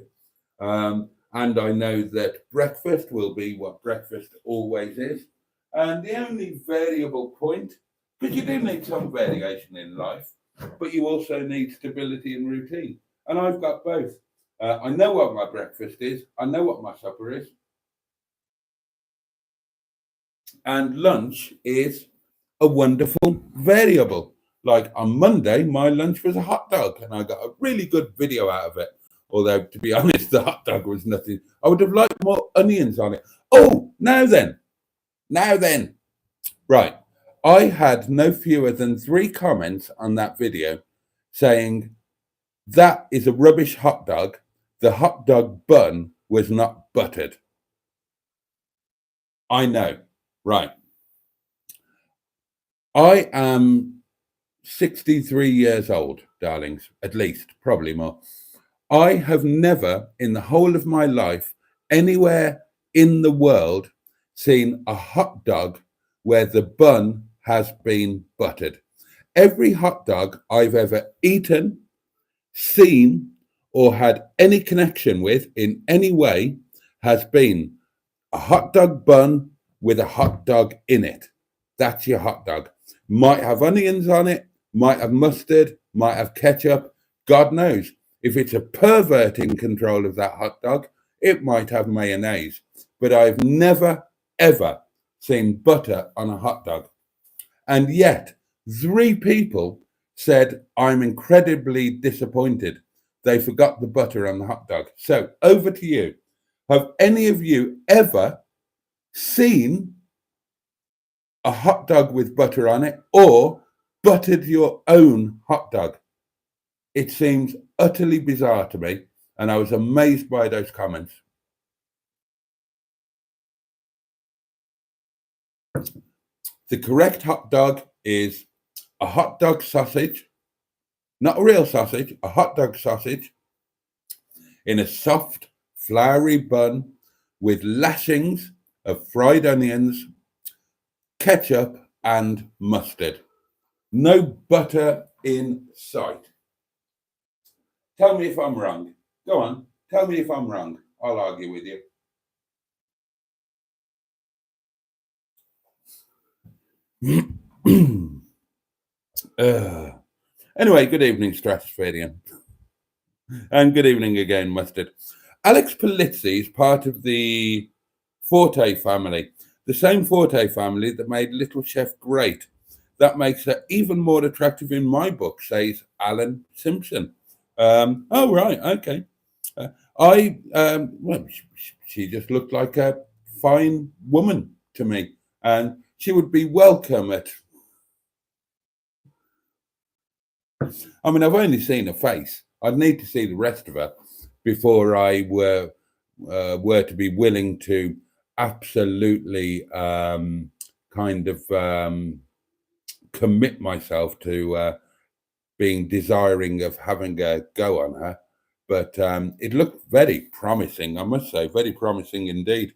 Speaker 1: And I know that breakfast will be what breakfast always is. And the only variable point, because you do need some variation in life, but you also need stability and routine. And I've got both. I know what my breakfast is. I know what my supper is. And lunch is a wonderful variable. Like on Monday, my lunch was a hot dog, and I got a really good video out of it. Although, to be honest, the hot dog was nothing. I would have liked more onions on it. Oh, now then. Right. I had no fewer than 3 comments on that video saying, that is a rubbish hot dog. The hot dog bun was not buttered. I know. Right. I am 63 years old, darlings, at least, probably more. I have never in the whole of my life, anywhere in the world, seen a hot dog where the bun has been buttered. Every hot dog I've ever eaten, seen, or had any connection with in any way has been a hot dog bun with a hot dog in it. That's your hot dog. Might have onions on it, might have mustard, might have ketchup, God knows. If it's a pervert in control of that hot dog, it might have mayonnaise. But I've never, ever seen butter on a hot dog. And yet, 3 people said, I'm incredibly disappointed. They forgot the butter on the hot dog. So, over to you. Have any of you ever seen a hot dog with butter on it or buttered your own hot dog? It seems utterly bizarre to me, and I was amazed by those comments. The correct hot dog is a hot dog sausage, not a real sausage, a hot dog sausage in a soft, floury bun with lashings of fried onions, ketchup, and mustard. No butter in sight. Tell me if I'm wrong. Go on, tell me if I'm wrong. I'll argue with you. Anyway, good evening, Stratospherian. And good evening again, Mustard. Alex Polizzi is part of the Forte family, the same Forte family that made Little Chef great. That makes her even more attractive in my book, says Alan Simpson. Oh, right, okay. Well, she just looked like a fine woman to me, and she would be welcome at. I mean, I've only seen her face. I'd need to see the rest of her before I were to be willing to absolutely kind of commit myself to being desiring of having a go on her. but it looked very promising, I must say, very promising indeed.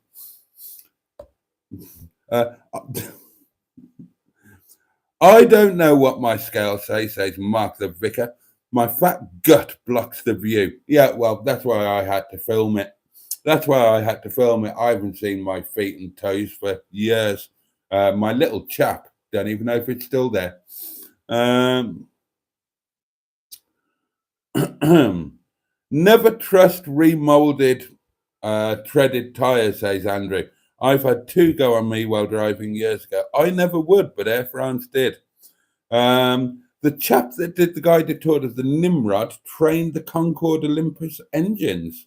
Speaker 1: Uh, I don't know what my scale says Mark the Vicar. My fat gut blocks the view. Yeah, well, that's why I had to film it. That's why I had to film it. I haven't seen my feet and toes for years. My little chap, don't even know if it's still there. Never trust remolded, treaded tyres, says Andrew. I've had two go on me while driving years ago. I never would, but Air France did. The chap that did the guided tour of the Nimrod trained the Concorde Olympus engines,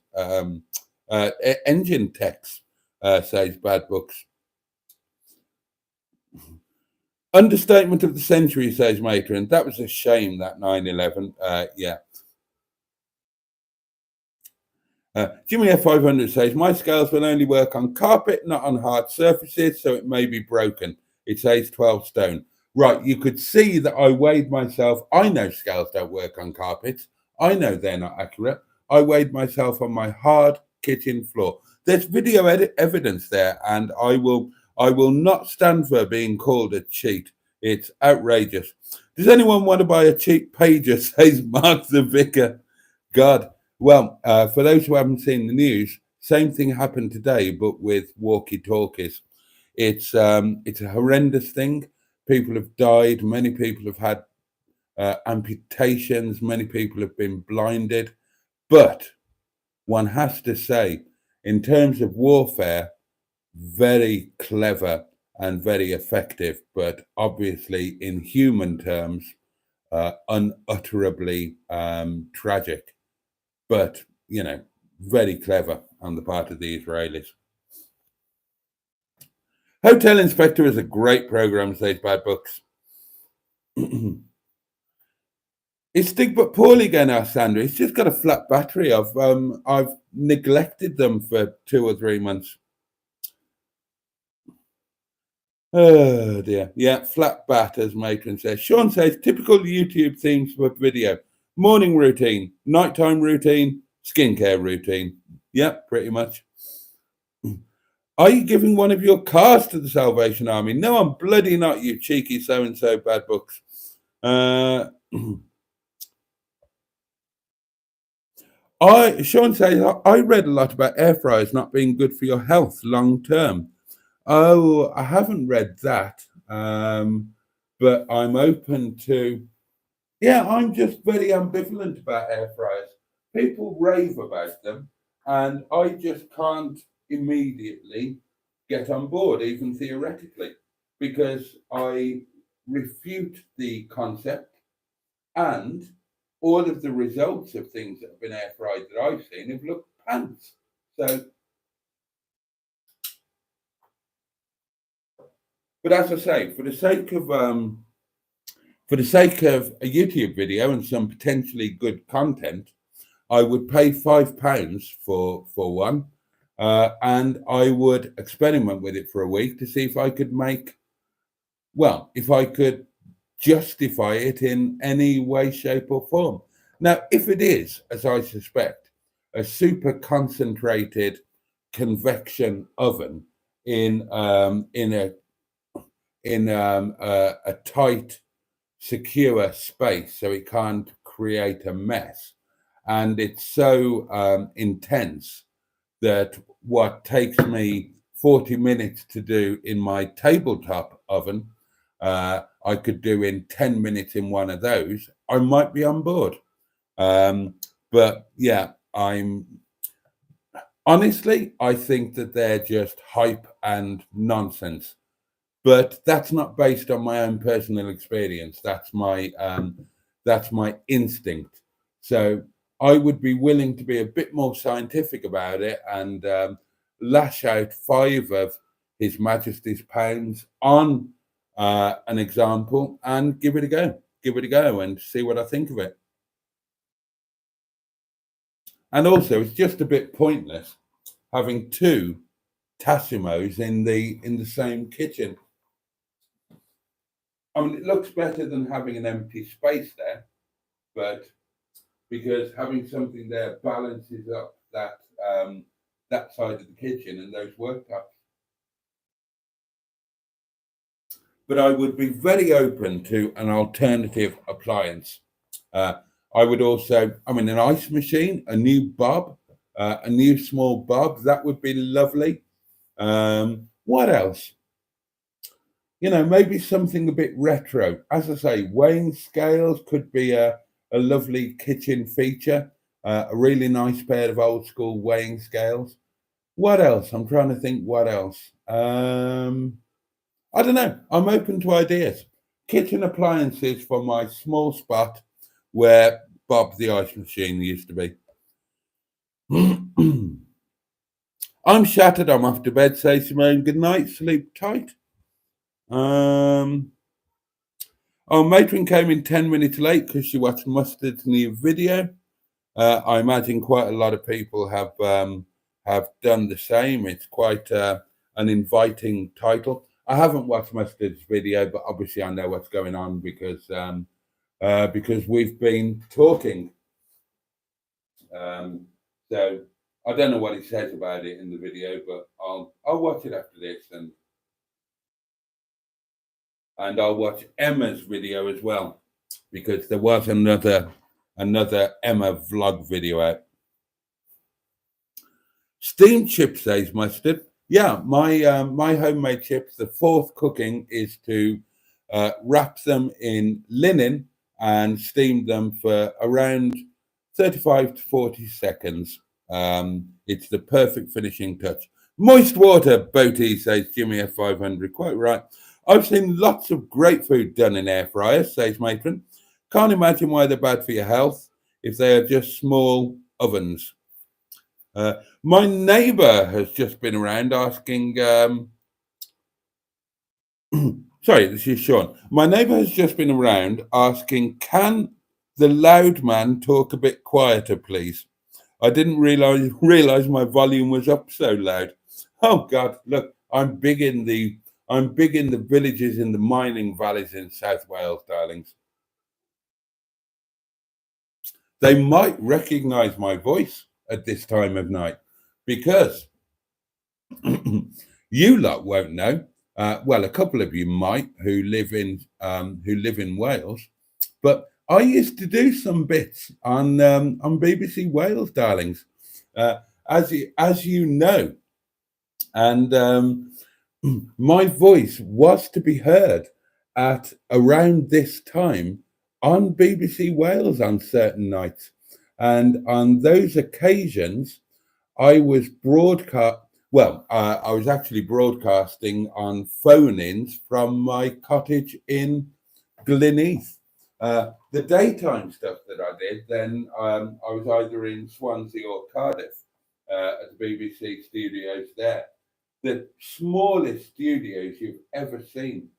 Speaker 1: engine techs, says Bad Books. Understatement of the century, says Matron. That was a shame, that 9/11. Yeah. Jimmy F500 says, my scales will only work on carpet, not on hard surfaces, so it may be broken. It says 12 stone. Right, you could see that I weighed myself. I know scales don't work on carpets. I know they're not accurate. I weighed myself on my hard kitchen floor. There's video evidence there, and I will not stand for being called a cheat. It's outrageous. Does anyone want to buy a cheap pager, says Mark the Vicar? God. Well, for those who haven't seen the news, same thing happened today, but with walkie-talkies. It's a horrendous thing. People have died. Many people have had amputations. Many people have been blinded. But one has to say, in terms of warfare, very clever and very effective. But obviously, in human terms, unutterably tragic. But, very clever on the part of the Israelis. Hotel Inspector is a great program, says Bad Books. It's Dig But Poorly again, asked Sandra. It's just got a flat battery. I've neglected them for 2 or 3 months. Oh dear. Yeah, flat bat, as Matron says. Sean says, typical YouTube themes for video. Morning routine, nighttime routine, skincare routine. Yep, pretty much. Are you giving one of your cars to the Salvation Army? No, I'm bloody not, you cheeky so-and-so Bad Books. Sean says, I read a lot about air fryers not being good for your health long term. Oh, I haven't read that. But I'm open to, I'm just very ambivalent about air fryers. People rave about them, and I just can't immediately get on board, even theoretically, because I refute the concept, and all of the results of things that have been air fried that I've seen have looked pants. So, but as I say, for the sake of a YouTube video and some potentially good content, I would pay £5 for one, and I would experiment with it for a week to see if I could if I could justify it in any way, shape, or form. Now, if it is, as I suspect, a super concentrated convection oven in a tight, secure space, so it can't create a mess, and it's so intense that what takes me 40 minutes to do in my tabletop oven, I could do in 10 minutes in one of those, I might be on board. But yeah, honestly, I think that they're just hype and nonsense. But that's not based on my own personal experience. That's my instinct. So I would be willing to be a bit more scientific about it and lash out 5 of His Majesty's pounds on an example and give it a go. Give it a go and see what I think of it. And also, it's just a bit pointless having 2 Tassimos in the same kitchen. I mean, it looks better than having an empty space there, but because having something there balances up that side of the kitchen and those worktops. But I would be very open to an alternative appliance. Uh, I would also, I mean, an ice machine, a new bob, a new small bob, that would be lovely. What else? Maybe something a bit retro. As I say, weighing scales could be a lovely kitchen feature, a really nice pair of old school weighing scales. What else? I'm trying to think what else. I don't know. I'm open to ideas. Kitchen appliances for my small spot where Bob the ice machine used to be. I'm shattered. I'm off to bed. Say Simone, good night. Sleep tight. Matron came in 10 minutes late because she watched Mustard's new video. I imagine quite a lot of people have done the same. It's quite an inviting title. I haven't watched Mustard's video, but obviously I know what's going on because we've been talking. So I don't know what he says about it in the video, but I'll watch it after this, and I'll watch Emma's video as well, because there was another Emma vlog video out. Steamed chips, says Mustard. Yeah, my homemade chips. The fourth cooking is to wrap them in linen and steam them for around 35 to 40 seconds. It's the perfect finishing touch. Moist water, Boaty, says Jimmy F500. Quite right. I've seen lots of great food done in air fryers, says Matron. Can't imagine why they're bad for your health if they are just small ovens. My neighbour has just been around asking. Sorry, this is Sean. My neighbour has just been around asking, can the loud man talk a bit quieter, please? I didn't realise my volume was up so loud. Oh God, look, I'm big in the villages in the mining valleys in South Wales, darlings. They might recognise my voice at this time of night, because you lot won't know. Well, a couple of you might who live in Wales, but I used to do some bits on BBC Wales, darlings, as you know, and my voice was to be heard at around this time on BBC Wales on certain nights, and on those occasions, I was I was actually broadcasting on phone-ins from my cottage in Gleneath. The daytime stuff that I did, then I was either in Swansea or Cardiff at the BBC studios there. The smallest studios you've ever seen.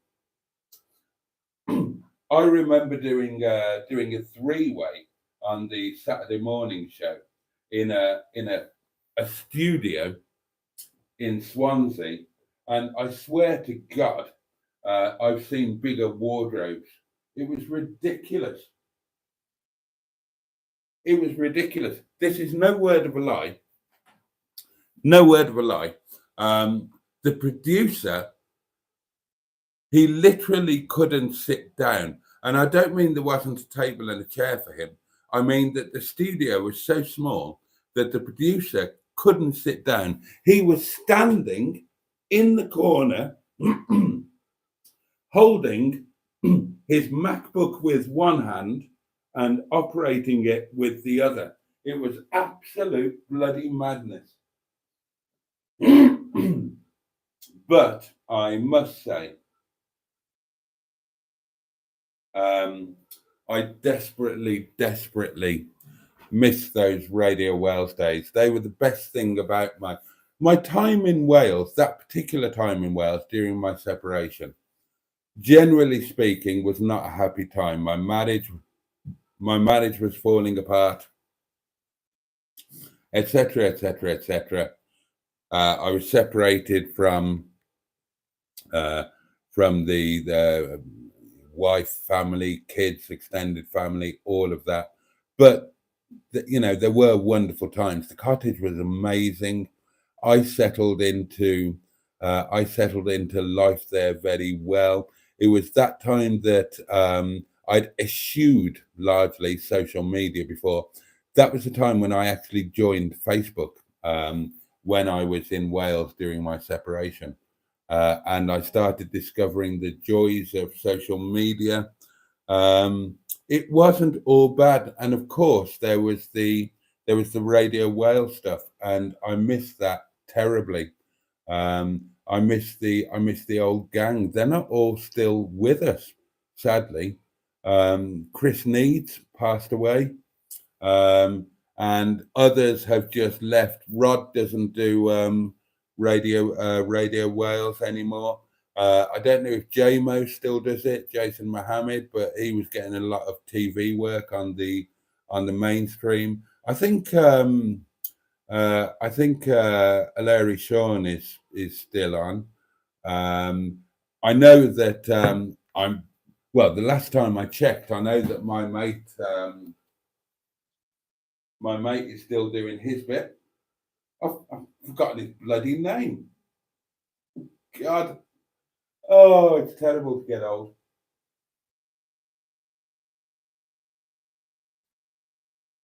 Speaker 1: I remember doing a three-way on the Saturday morning show in a studio in Swansea, and I swear to God, I've seen bigger wardrobes. It was ridiculous. It was ridiculous. This is no word of a lie. No word of a lie. The producer, he literally couldn't sit down. And I don't mean there wasn't a table and a chair for him. I mean that the studio was so small that the producer couldn't sit down. He was standing in the corner holding his MacBook with one hand and operating it with the other. It was absolute bloody madness. But I must say, I desperately miss those Radio Wales days. They were the best thing about my time in Wales, that particular time in Wales during my separation. Generally speaking, was not a happy time. My marriage was falling apart, etc., etc., etc. I was separated from the wife, family, kids, extended family, all of that. But there were wonderful times. The cottage was amazing. I settled into I settled into life there very well. It was that time that I'd eschewed largely social media before. That was the time when I actually joined Facebook when I was in Wales during my separation. And I started discovering the joys of social media. Um, it wasn't all bad, and of course there was the Radio Wales stuff, and I missed that terribly. I miss the old gang. They're not all still with us, sadly. Chris Needs passed away, um, and others have just left. Rod doesn't do Radio Wales anymore. I don't know if JMO still does it, Jason Mohammed, but he was getting a lot of TV work on the mainstream. I think Larry Shawn is still on. Um, I know that I'm well. The last time I checked, I know that my mate is still doing his bit. I've forgotten his bloody name. God, oh, it's terrible to get old.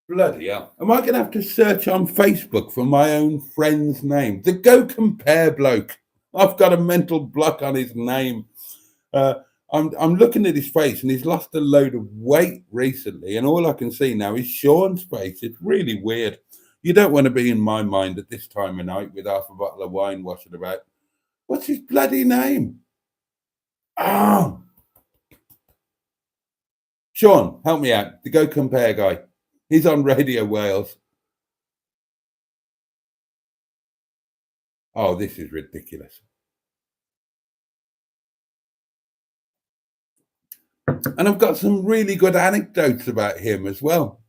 Speaker 1: Bloody hell. Am I going to have to search on Facebook for my own friend's name? The Go Compare bloke. I've got a mental block on his name. Uh, I'm looking at his face, and he's lost a load of weight recently, and all I can see now is Sean's face. It's really weird. You don't want to be in my mind at this time of night with half a bottle of wine washing about. What's his bloody name? Oh, Sean, help me out. The Go Compare guy. He's on Radio Wales. Oh, this is ridiculous. And I've got some really good anecdotes about him as well.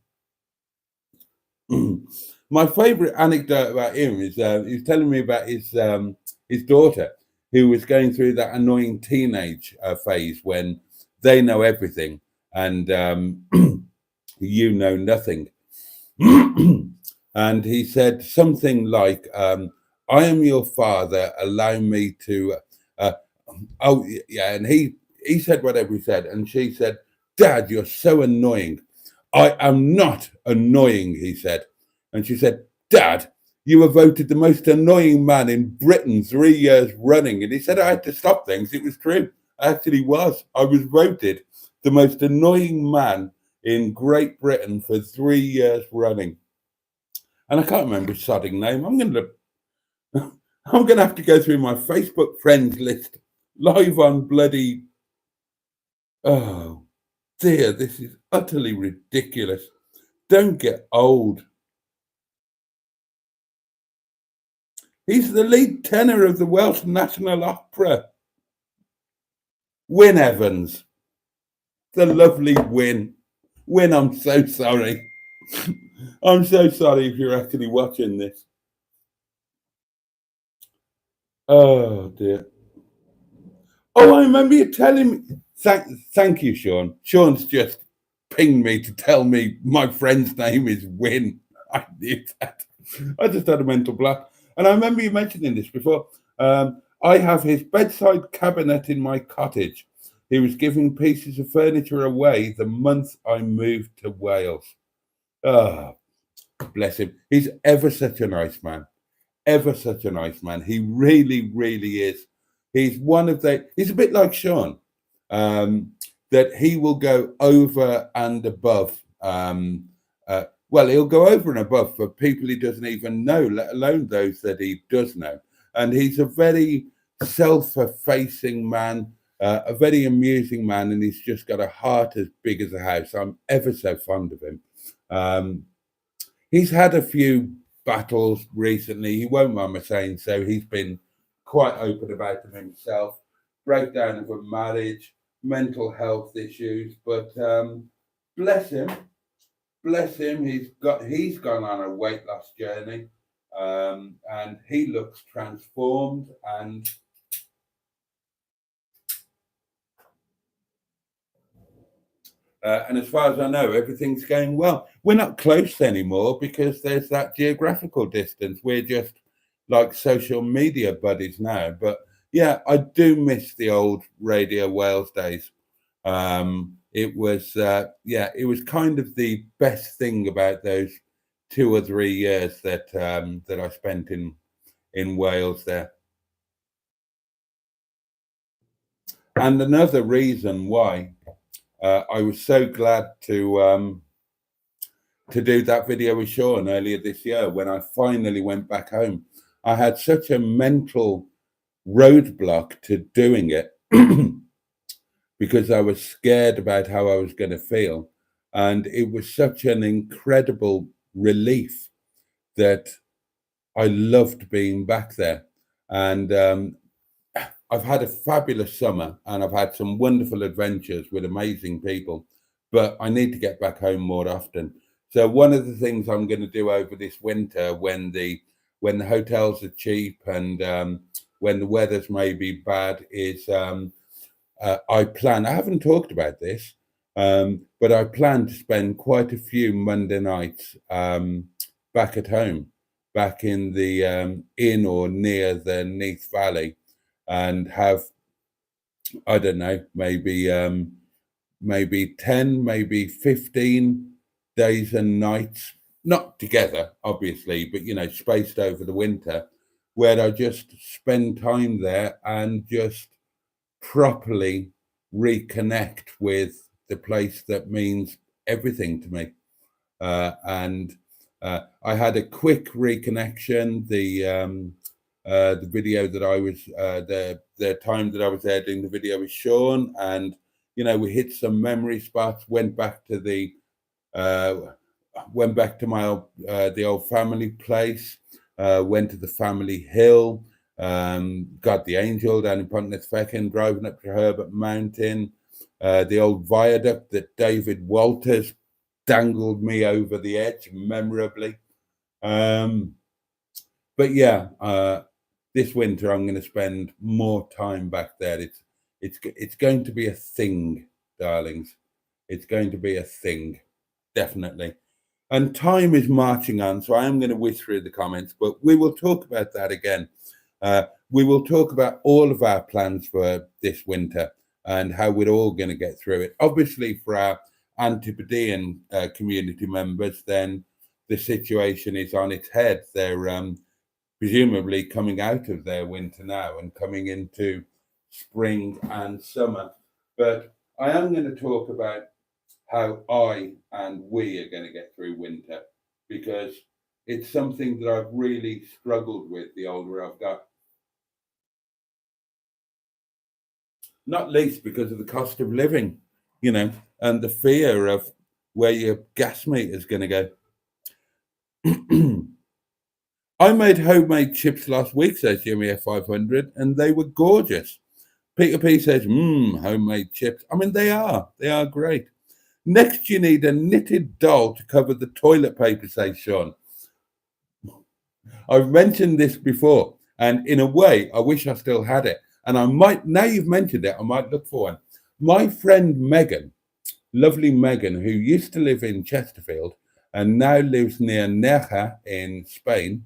Speaker 1: My favourite anecdote about him is he's telling me about his daughter, who was going through that annoying teenage phase when they know everything and you know nothing. And he said something like, "I am your father. Allow me to." Uh, oh yeah, and he said whatever he said, and she said, "Dad, you're so annoying." "I am not annoying," he said. And she said, "Dad, you were voted the most annoying man in Britain 3 years running." And he said, "I had to stop things." It was true. I actually was. I was voted the most annoying man in Great Britain for 3 years running. And I can't remember his sodding name. I'm gonna have to go through my Facebook friends list live on bloody. Oh dear, this is utterly ridiculous. Don't get old. He's the lead tenor of the Welsh National Opera. Wyn Evans, the lovely Wyn. Wyn, I'm so sorry. I'm so sorry if you're actually watching this. Oh dear. Oh, I remember you telling me. Thank you, Sean. Sean's just pinged me to tell me my friend's name is Wyn. I knew that. I just had a mental block. And I remember you mentioning this before. I have his bedside cabinet in my cottage. He was giving pieces of furniture away the month I moved to Wales. Oh, bless him. He's ever such a nice man. Ever such a nice man. He really, really is. He's a bit like Sean, um, that he will go over and above. Well, he'll go over and above for people he doesn't even know, let alone those that he does know. And he's a very self-effacing man, a very amusing man, and he's just got a heart as big as a house. I'm ever so fond of him. Um, he's had a few battles recently. He won't mind me saying so. He's been quite open about them himself. Breakdown of a marriage, mental health issues, but bless him, bless him. He's gone on a weight loss journey, and he looks transformed. And And as far as I know, everything's going well. We're not close anymore because there's that geographical distance. We're just like social media buddies now. But yeah, I do miss the old Radio Wales days. It was kind of the best thing about those 2 or 3 years that I spent in Wales there. And another reason why I was so glad to do that video with Sean earlier this year when I finally went back home. I had such a mental roadblock to doing it because I was scared about how I was going to feel. And it was such an incredible relief that I loved being back there. And I've had a fabulous summer and I've had some wonderful adventures with amazing people, but I need to get back home more often. So one of the things I'm going to do over this winter, when the hotels are cheap and when the weather's maybe bad, is I haven't talked about this, but I plan to spend quite a few Monday nights back at home, back in the in or near the Neath Valley, and have, I don't know, maybe 10, maybe 15 days and nights, not together, obviously, but spaced over the winter, where I just spend time there and just properly reconnect with the place that means everything to me. And I had a quick reconnection. The video that I was the time that I was there doing the video with Sean, and we hit some memory spots. Went back to my the old family place. Went to the family hill. Got the Angel down in Pontnesfechen, driving up to Herbert Mountain. The old viaduct that David Walters dangled me over the edge memorably. But yeah, this winter I'm going to spend more time back there. It's going to be a thing, darlings. It's going to be a thing, definitely. And time is marching on, so I am going to whiz through the comments, but we will talk about that again. We will talk about all of our plans for this winter and how we're all going to get through it. Obviously, for our Antipodean community members, then the situation is on its head. They're presumably coming out of their winter now and coming into spring and summer. But I am going to talk about how I and we are going to get through winter, because it's something that I've really struggled with the older I've got. Not least because of the cost of living, and the fear of where your gas meter is going to go. I made homemade chips last week, says Jimmy F500, and they were gorgeous. Peter P says, homemade chips. I mean, they are great. Next, you need a knitted doll to cover the toilet paper, says Sean. I've mentioned this before, and in a way, I wish I still had it. And I might, now you've mentioned it, I might look for one. My friend Megan, lovely Megan, who used to live in Chesterfield and now lives near Nerja in Spain.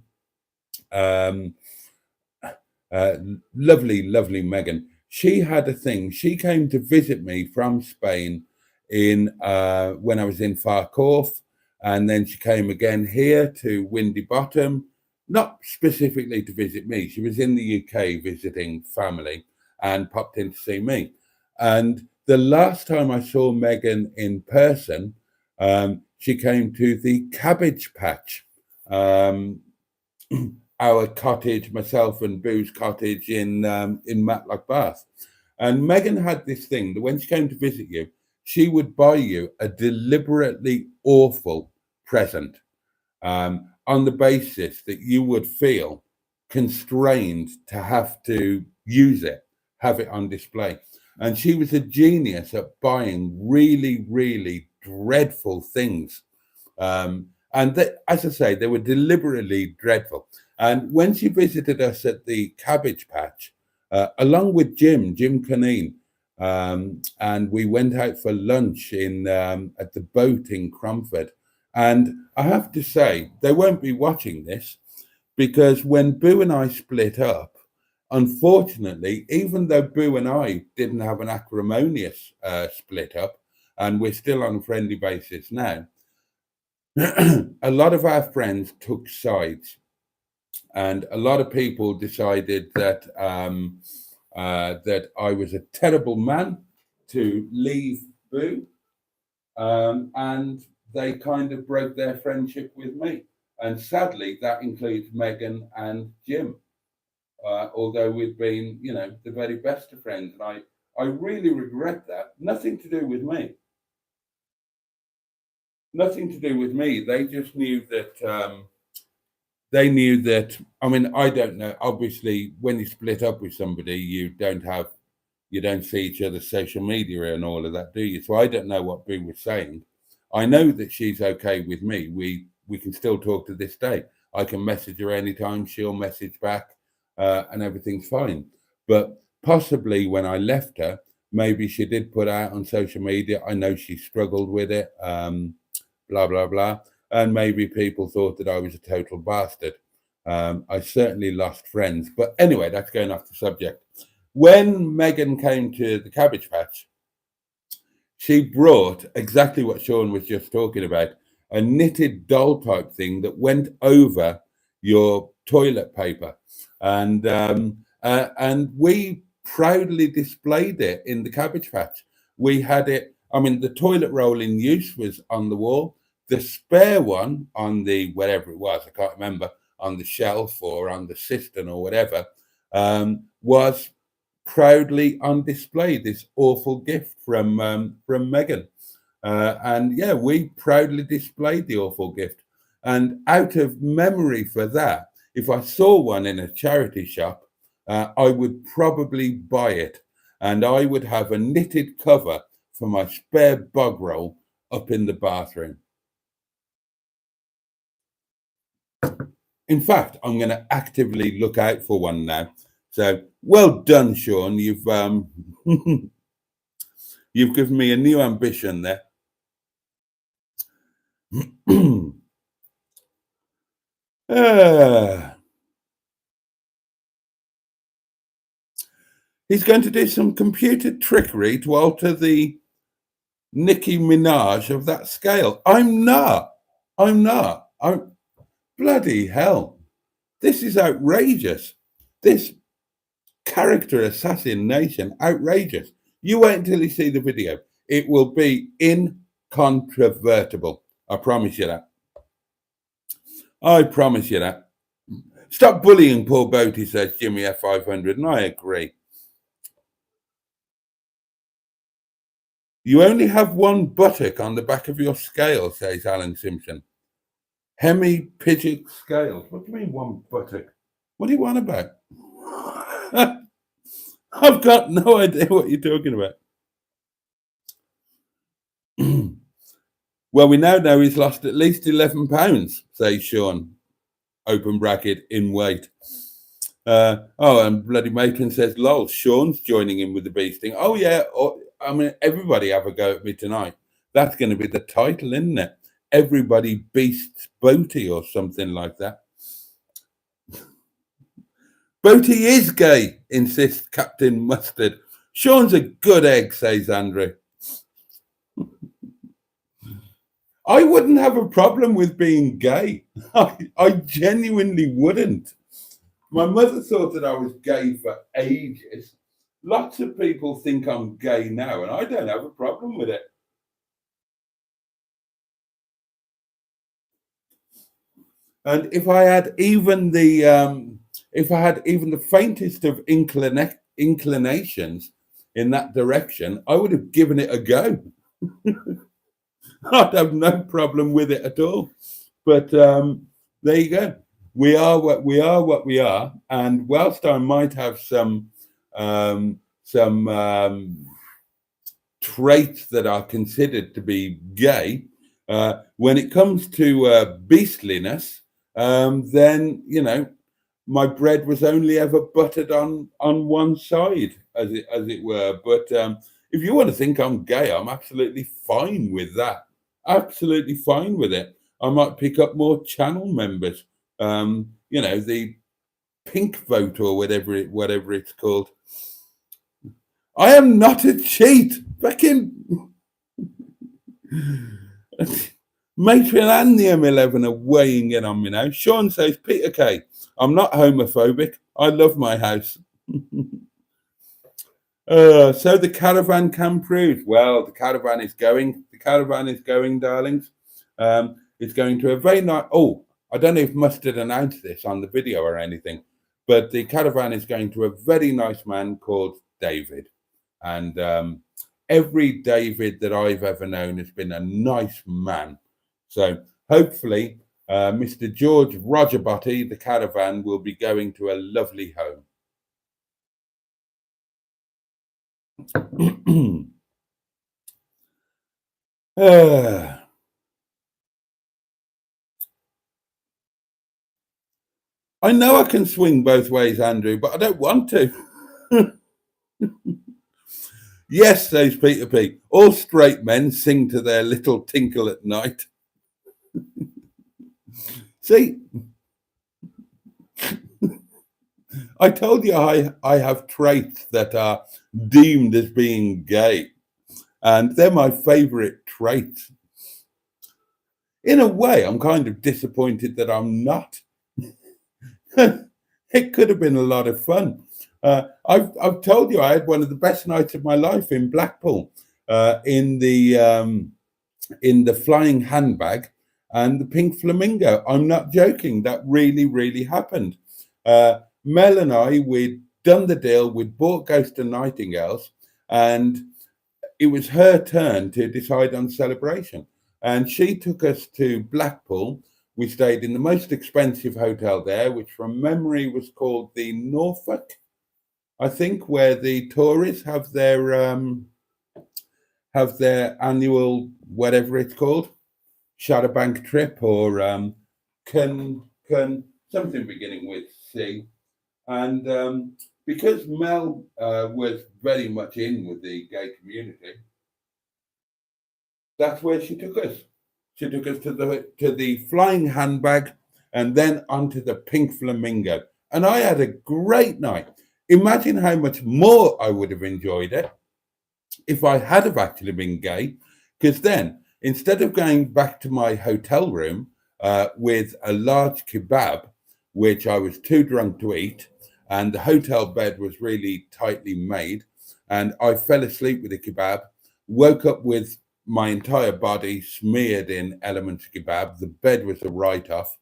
Speaker 1: Lovely Megan. She had a thing. She came to visit me from Spain when I was in Farcorth, and then she came again here to Windy Bottom, not specifically to visit me. She was in the UK visiting family and popped in to see me. And the last time I saw Megan in person, she came to the cabbage patch. Our cottage, myself and Boo's cottage in Matlock Bath. And Megan had this thing that when she came to visit you, she would buy you a deliberately awful present on the basis that you would feel constrained to have to use it, have it on display. And she was a genius at buying really, really dreadful things. And as I say, they were deliberately dreadful. And when she visited us at the cabbage patch, along with Jim Canine, and we went out for lunch in at the Boat in Cromford. And I have to say, they won't be watching this because when Boo and I split up, unfortunately, even though Boo and I didn't have an acrimonious split up, and we're still on a friendly basis now, a lot of our friends took sides, and a lot of people decided that that I was a terrible man to leave Boo, and they kind of broke their friendship with me. And sadly, that includes Megan and Jim. Although we've been, the very best of friends, and I really regret that. Nothing to do with me. Nothing to do with me. They just knew that. They knew that. I mean, I don't know. Obviously, when you split up with somebody, you don't see each other's social media and all of that, do you? So I don't know what Boo was saying. I know that she's okay with me. We can still talk to this day. I can message her anytime. She'll message back, and everything's fine. But possibly when I left her, maybe she did put out on social media. I know she struggled with it. Blah blah blah. And maybe people thought that I was a total bastard. I certainly lost friends. But anyway, that's going off the subject. When Megan came to the Cabbage Patch, she brought exactly what Sean was just talking about, a knitted doll type thing that went over your toilet paper. And we proudly displayed it in the Cabbage Patch. We had it, I mean, the toilet roll in use was on the wall. The spare one on the, whatever it was, I can't remember, on the shelf or on the cistern or whatever, was proudly on display. This awful gift from Megan, and yeah, we proudly displayed the awful gift. And out of memory for that, if I saw one in a charity shop, I would probably buy it, and I would have a knitted cover for my spare bog roll up in the bathroom. In fact, I'm going to actively look out for one now. So well done, Sean. You've you've given me a new ambition there. He's going to do some computer trickery to alter the Nicki Minaj of that scale. I'm not. Bloody hell. This is outrageous. This character assassination, outrageous. You wait until you see the video. It will be incontrovertible. I promise you that. I promise you that. Stop bullying poor Boaty, says Jimmy F500, and I agree. You only have one buttock on the back of your scale, says Alan Simpson. Hemiplegic scales. What do you mean one buttock? What do you want about? I've got no idea what you're talking about. Well, we now know he's lost at least 11 pounds, says Sean, open bracket, in weight. And bloody Macon says, lol, Sean's joining in with the beasting. Oh, yeah. I mean, everybody have a go at me tonight. That's going to be the title, isn't it? Everybody beasts Boaty or something like that. Boaty is gay, insists Captain Mustard. Sean's a good egg, says Andrew. I wouldn't have a problem with being gay. I genuinely wouldn't. My mother thought that I was gay for ages. Lots of people think I'm gay now, and I don't have a problem with it. And if I had even the faintest of inclinations in that direction, I would have given it a go. I'd have no problem with it at all. But there you go. We are what we are. And whilst I might have some traits that are considered to be gay, when it comes to beastliness, then my bread was only ever buttered on one side. as it were. But if you want to think I'm gay, I'm absolutely fine with that. Absolutely fine with it. I might pick up more channel members. The pink vote or whatever it's called. I am not a cheat. Fucking Matron and the M11 are weighing in on me now. Sean says, Peter K, I'm not homophobic. I love my house. So the caravan can prove. Well, the caravan is going. The caravan is going, darlings. It's going to a very nice. Oh, I don't know if Mustard announced this on the video or anything, but the caravan is going to a very nice man called David. And every David that I've ever known has been a nice man. So hopefully, Mr. George Roger Boaty, the caravan, will be going to a lovely home. I know I can swing both ways, Andrew, but I don't want to. Yes, says Peter P. All straight men sing to their little tinkle at night. See, I told you I have traits that are deemed as being gay, and they're my favorite traits. In a way, I'm kind of disappointed that I'm not. It could have been a lot of fun. I've told you I had one of the best nights of my life in Blackpool, in the flying handbag and the pink flamingo. I'm not joking. That really happened. Mel and I, we'd done the deal. We'd bought Ghost and Nightingales, and it was her turn to decide on celebration. And she took us to Blackpool. We stayed in the most expensive hotel there, which from memory was called the Norfolk, I think, where the tourists have their annual, whatever it's called, Shadowbank trip, or can something beginning with C. And because Mel was very much in with the gay community, that's where she took us. She took us to the flying handbag and then onto the pink flamingo. And I had a great night. Imagine how much more I would have enjoyed it if I had have actually been gay. Because then, instead of going back to my hotel room with a large kebab, which I was too drunk to eat, and the hotel bed was really tightly made, and I fell asleep with the kebab, woke up with my entire body smeared in elements of kebab. The bed was a write-off.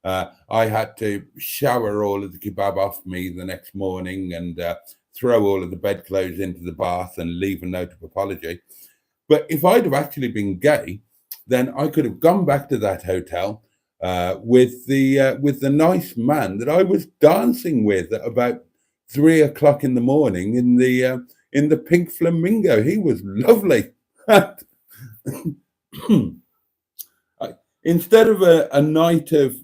Speaker 1: I had to shower all of the kebab off me the next morning and throw all of the bedclothes into the bath and leave a note of apology. But if I'd have actually been gay, then I could have gone back to that hotel with the nice man that I was dancing with at about 3 o'clock in the morning in the pink flamingo. He was lovely. Instead of a night of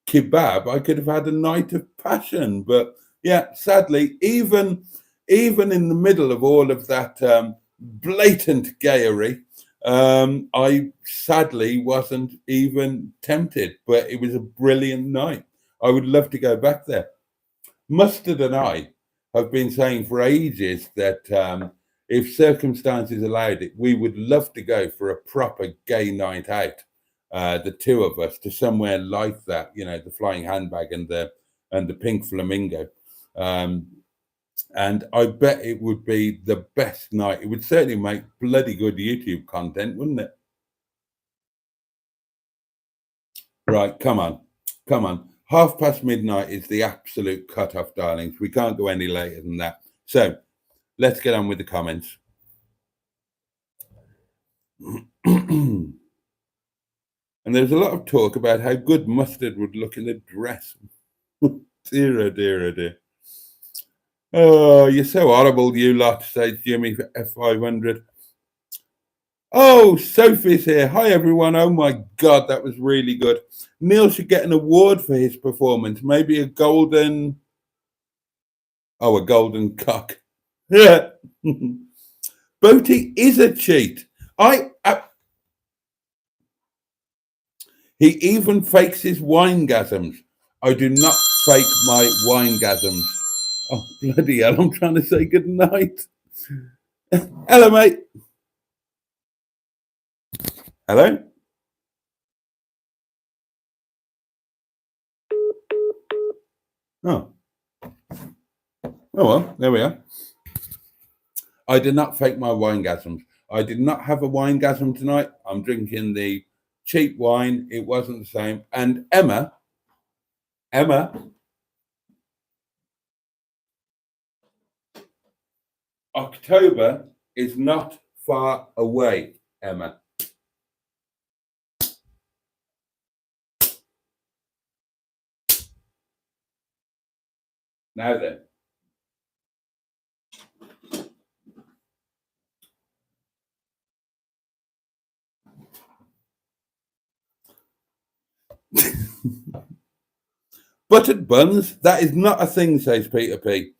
Speaker 1: kebab, I could have had a night of passion. But yeah, sadly, even in the middle of all of that blatant gayery, I sadly wasn't even tempted. But it was a brilliant night. I would love to go back there. Mustard and I have been saying for ages that if circumstances allowed it, we would love to go for a proper gay night out, the two of us, to somewhere like that, the flying handbag and the pink flamingo. And I bet it would be the best night. It would certainly make bloody good YouTube content, wouldn't it? Right, come on. midnight is the absolute cutoff, darlings. We can't go any later than that. So let's get on with the comments. And there's a lot of talk about how good Mustard would look in a dress. Dear, oh dear, oh dear. Oh, you're so horrible, you lot, says Jimmy for F500. Oh, Sophie's here. Hi, everyone. Oh, my God, that was really good. Neil should get an award for his performance. Maybe a golden cock. Yeah. Boaty is a cheat. He even fakes his winegasms. I do not fake my winegasms. Oh, bloody hell, I'm trying to say good night. Hello, mate. Hello? Oh. Oh, well, there we are. I did not fake my winegasms. I did not have a winegasm tonight. I'm drinking the cheap wine. It wasn't the same. And Emma, October is not far away, Emma. Now then. Buttered buns? That is not a thing, says Peter P.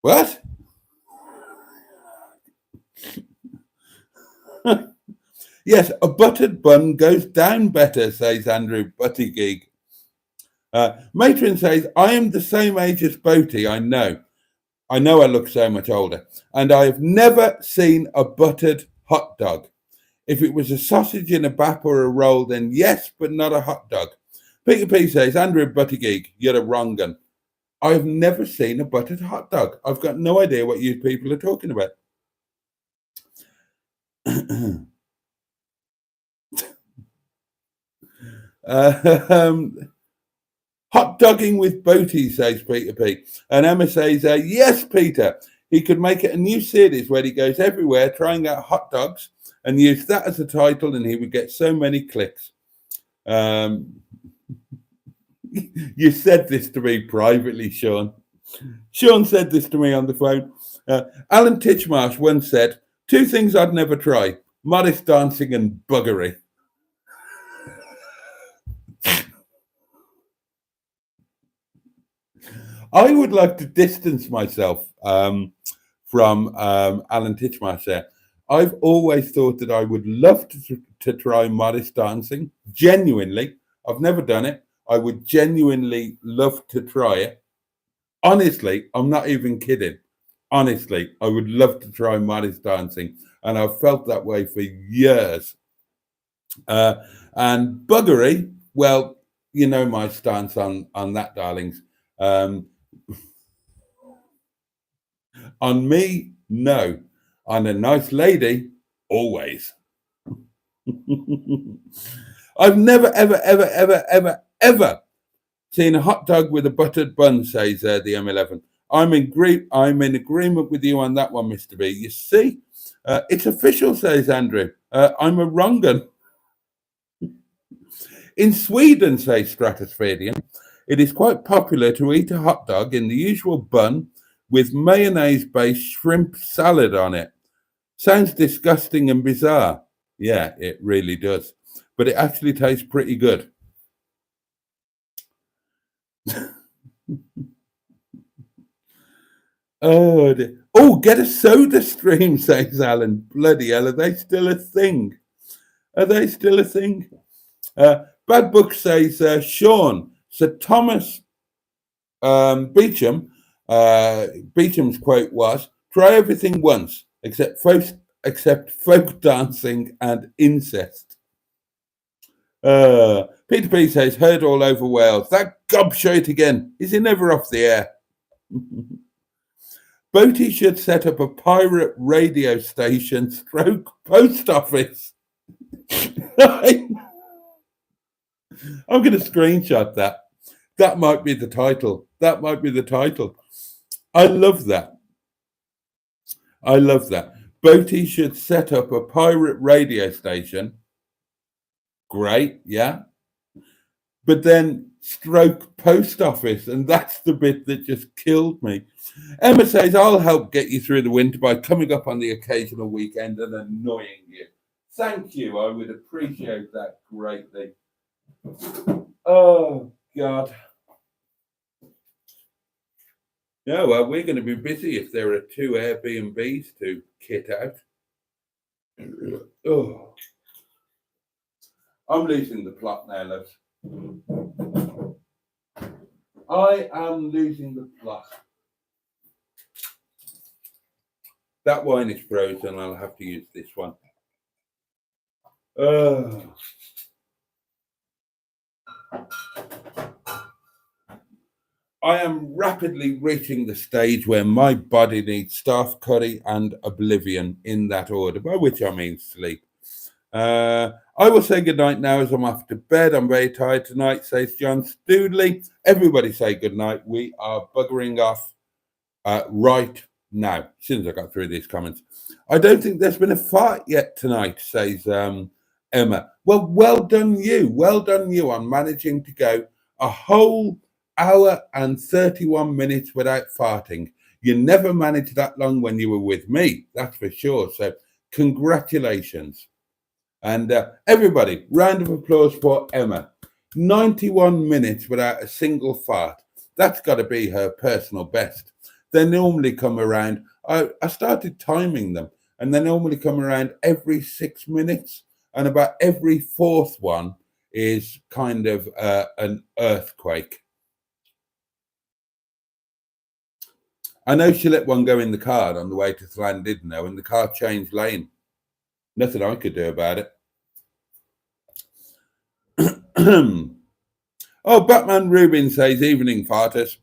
Speaker 1: What? Yes, a buttered bun goes down better, says Andrew Buttygig. Matron says, I am the same age as Boaty, I know. I know I look so much older. And I've never seen a buttered hot dog. If it was a sausage in a bap or a roll, then yes, but not a hot dog. Peter P says, Andrew Buttygig, you're a wrong un. I've never seen a buttered hot dog. I've got no idea what you people are talking about. Hot dogging with Boaty, says Peter P. And Emma says, yes, Peter. He could make it a new series where he goes everywhere trying out hot dogs and use that as a title, and he would get so many clicks. You said this to me privately, Sean. Sean said this to me on the phone. Alan Titchmarsh once said, 2 things I'd never try, modest dancing and buggery. I would like to distance myself from Alan Titchmarsh there. I've always thought that I would love to try modest dancing, genuinely. I've never done it. I would genuinely love to try it. Honestly, I'm not even kidding. Honestly, I would love to try modest dancing, and I've felt that way for years. And buggery, well, you know my stance on that, darlings. On me, no. On a nice lady, always. I've never, ever seen a hot dog with a buttered bun, says the M11. I'm in agreement with you on that one, Mr. B. You see, it's official, says Andrew. I'm a wrong un. In Sweden, says Stratospherian, it is quite popular to eat a hot dog in the usual bun with mayonnaise-based shrimp salad on it. Sounds disgusting and bizarre. Yeah, it really does. But it actually tastes pretty good. Get a soda stream, says Alan. Bloody hell, are they still a thing? Are they still a thing? Bad Book says, Sean, Sir Thomas Beecham's quote was, try everything once, except folk dancing and incest. Peter P says, heard all over Wales. That gobshite again. Is he never off the air? Boaty should set up a pirate radio station stroke post office. I'm going to screenshot that. That might be the title. I love that. Boaty should set up a pirate radio station. Great, yeah. But then stroke post office, and that's the bit that just killed me. Emma says, I'll help get you through the winter by coming up on the occasional weekend and annoying you. Thank you. I would appreciate that greatly. Oh, God. Yeah, well, we're going to be busy if there are 2 Airbnbs to kit out. Oh, I'm losing the plot now, loves. I am losing the plot. That wine is frozen. I'll have to use this one. I am rapidly reaching the stage where my body needs Staff Curry and Oblivion in that order, by which I mean sleep. I will say goodnight now as I'm off to bed. I'm very tired tonight, says John Stoodley. Everybody say goodnight. We are buggering off right now, as soon as I got through these comments. I don't think there's been a fight yet tonight, says Emma. Well done you. Well done you on managing to go a whole hour and 31 minutes without farting. You never managed that long when you were with me, that's for sure. So congratulations. And everybody, round of applause for Emma. 91 minutes without a single fart. That's got to be her personal best. They normally come around, I started timing them, and they normally come around every 6 minutes, and about every fourth one is kind of an earthquake. I know she let one go in the car on the way to Llandudno, and the car changed lane. Nothing I could do about it. Oh, Batman Rubin says, evening farters.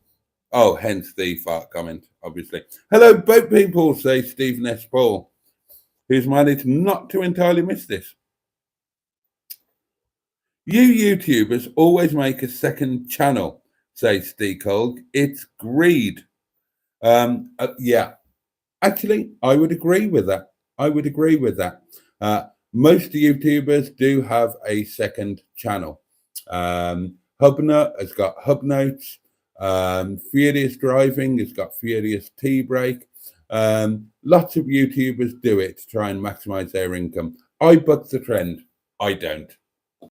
Speaker 1: Oh, hence the fart comment, obviously. Hello, boat people, says Stephen S. Paul, who's managed not to entirely miss this. You YouTubers always make a second channel, says Steve Colg. It's greed. Yeah. Actually, I would agree with that. Most YouTubers do have a second channel. Hubnut has got Hub Notes. Furious Driving has got Furious Tea Break. Lots of YouTubers do it to try and maximize their income. I buck the trend. I don't.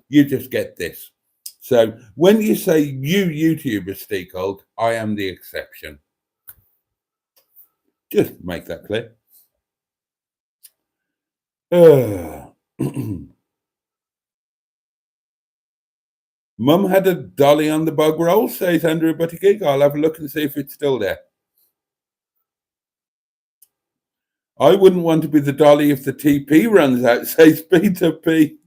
Speaker 1: You just get this. So when you say you YouTubers, Steve Colg, I am the exception. Just make that clear. Mum had a dolly on the bog roll, says Andrew Buttigieg. I'll have a look and see if it's still there. I wouldn't want to be the dolly if the TP runs out, says Peter P.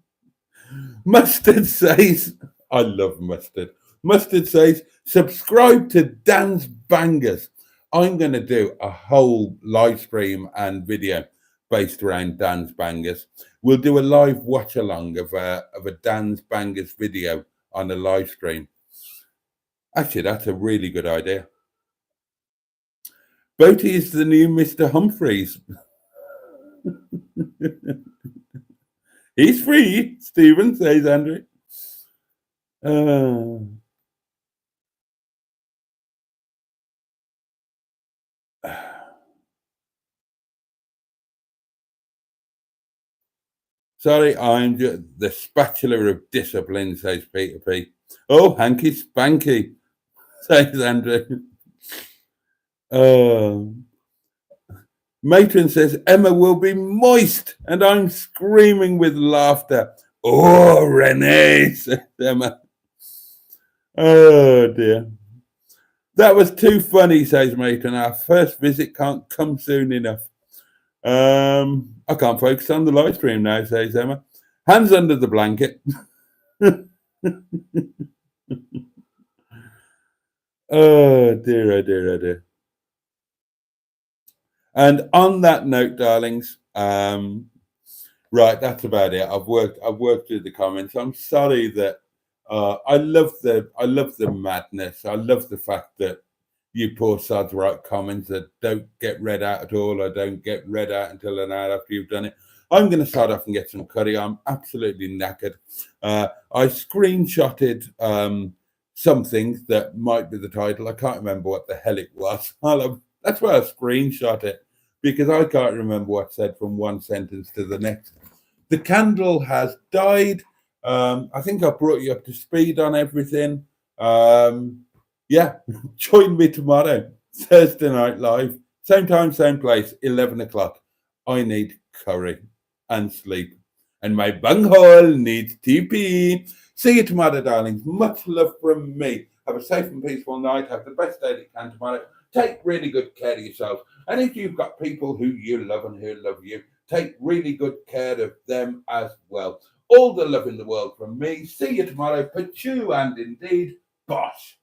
Speaker 1: Mustard says, I love Mustard. Mustard says, subscribe to Dan's Bangers. I'm going to do a whole live stream and video based around Dan's Bangers. We'll do a live watch along of a Dan's Bangers video on a live stream. Actually, that's a really good idea. Boaty is the new Mr. Humphreys. He's free, Stephen, says Andrew. Sorry, I'm just the spatula of discipline, says Peter P. Oh, hanky spanky, says Andrew. Matron says, Emma will be moist, and I'm screaming with laughter. Oh, Renee, says Emma. Oh, dear. That was too funny, says Matron. Our first visit can't come soon enough. I can't focus on the live stream now, says Emma. Hands under the blanket. Oh, dear, oh, dear, oh, dear. And on that note, darlings, right, that's about it. I've worked through the comments. I'm sorry that I love the madness. I love the fact that you poor sods write comments that don't get read out at all, or don't get read out until an hour after you've done it. I'm going to start off and get some curry. I'm absolutely knackered. I screenshotted something that might be the title. I can't remember what the hell it was. That's why I screenshot it, because I can't remember what said from one sentence to the next. The candle has died. I think I brought you up to speed on everything. Yeah, join me tomorrow Thursday Night Live, same time, same place, 11 o'clock. I need curry and sleep. And my bunghole needs TP. See you tomorrow, darlings. Much love from me. Have a safe and peaceful night. Have the best day that you can tomorrow. Take really good care of yourself. And if you've got people who you love and who love you, take really good care of them as well. All the love in the world from me. See you tomorrow. Pachoo and indeed, bosh.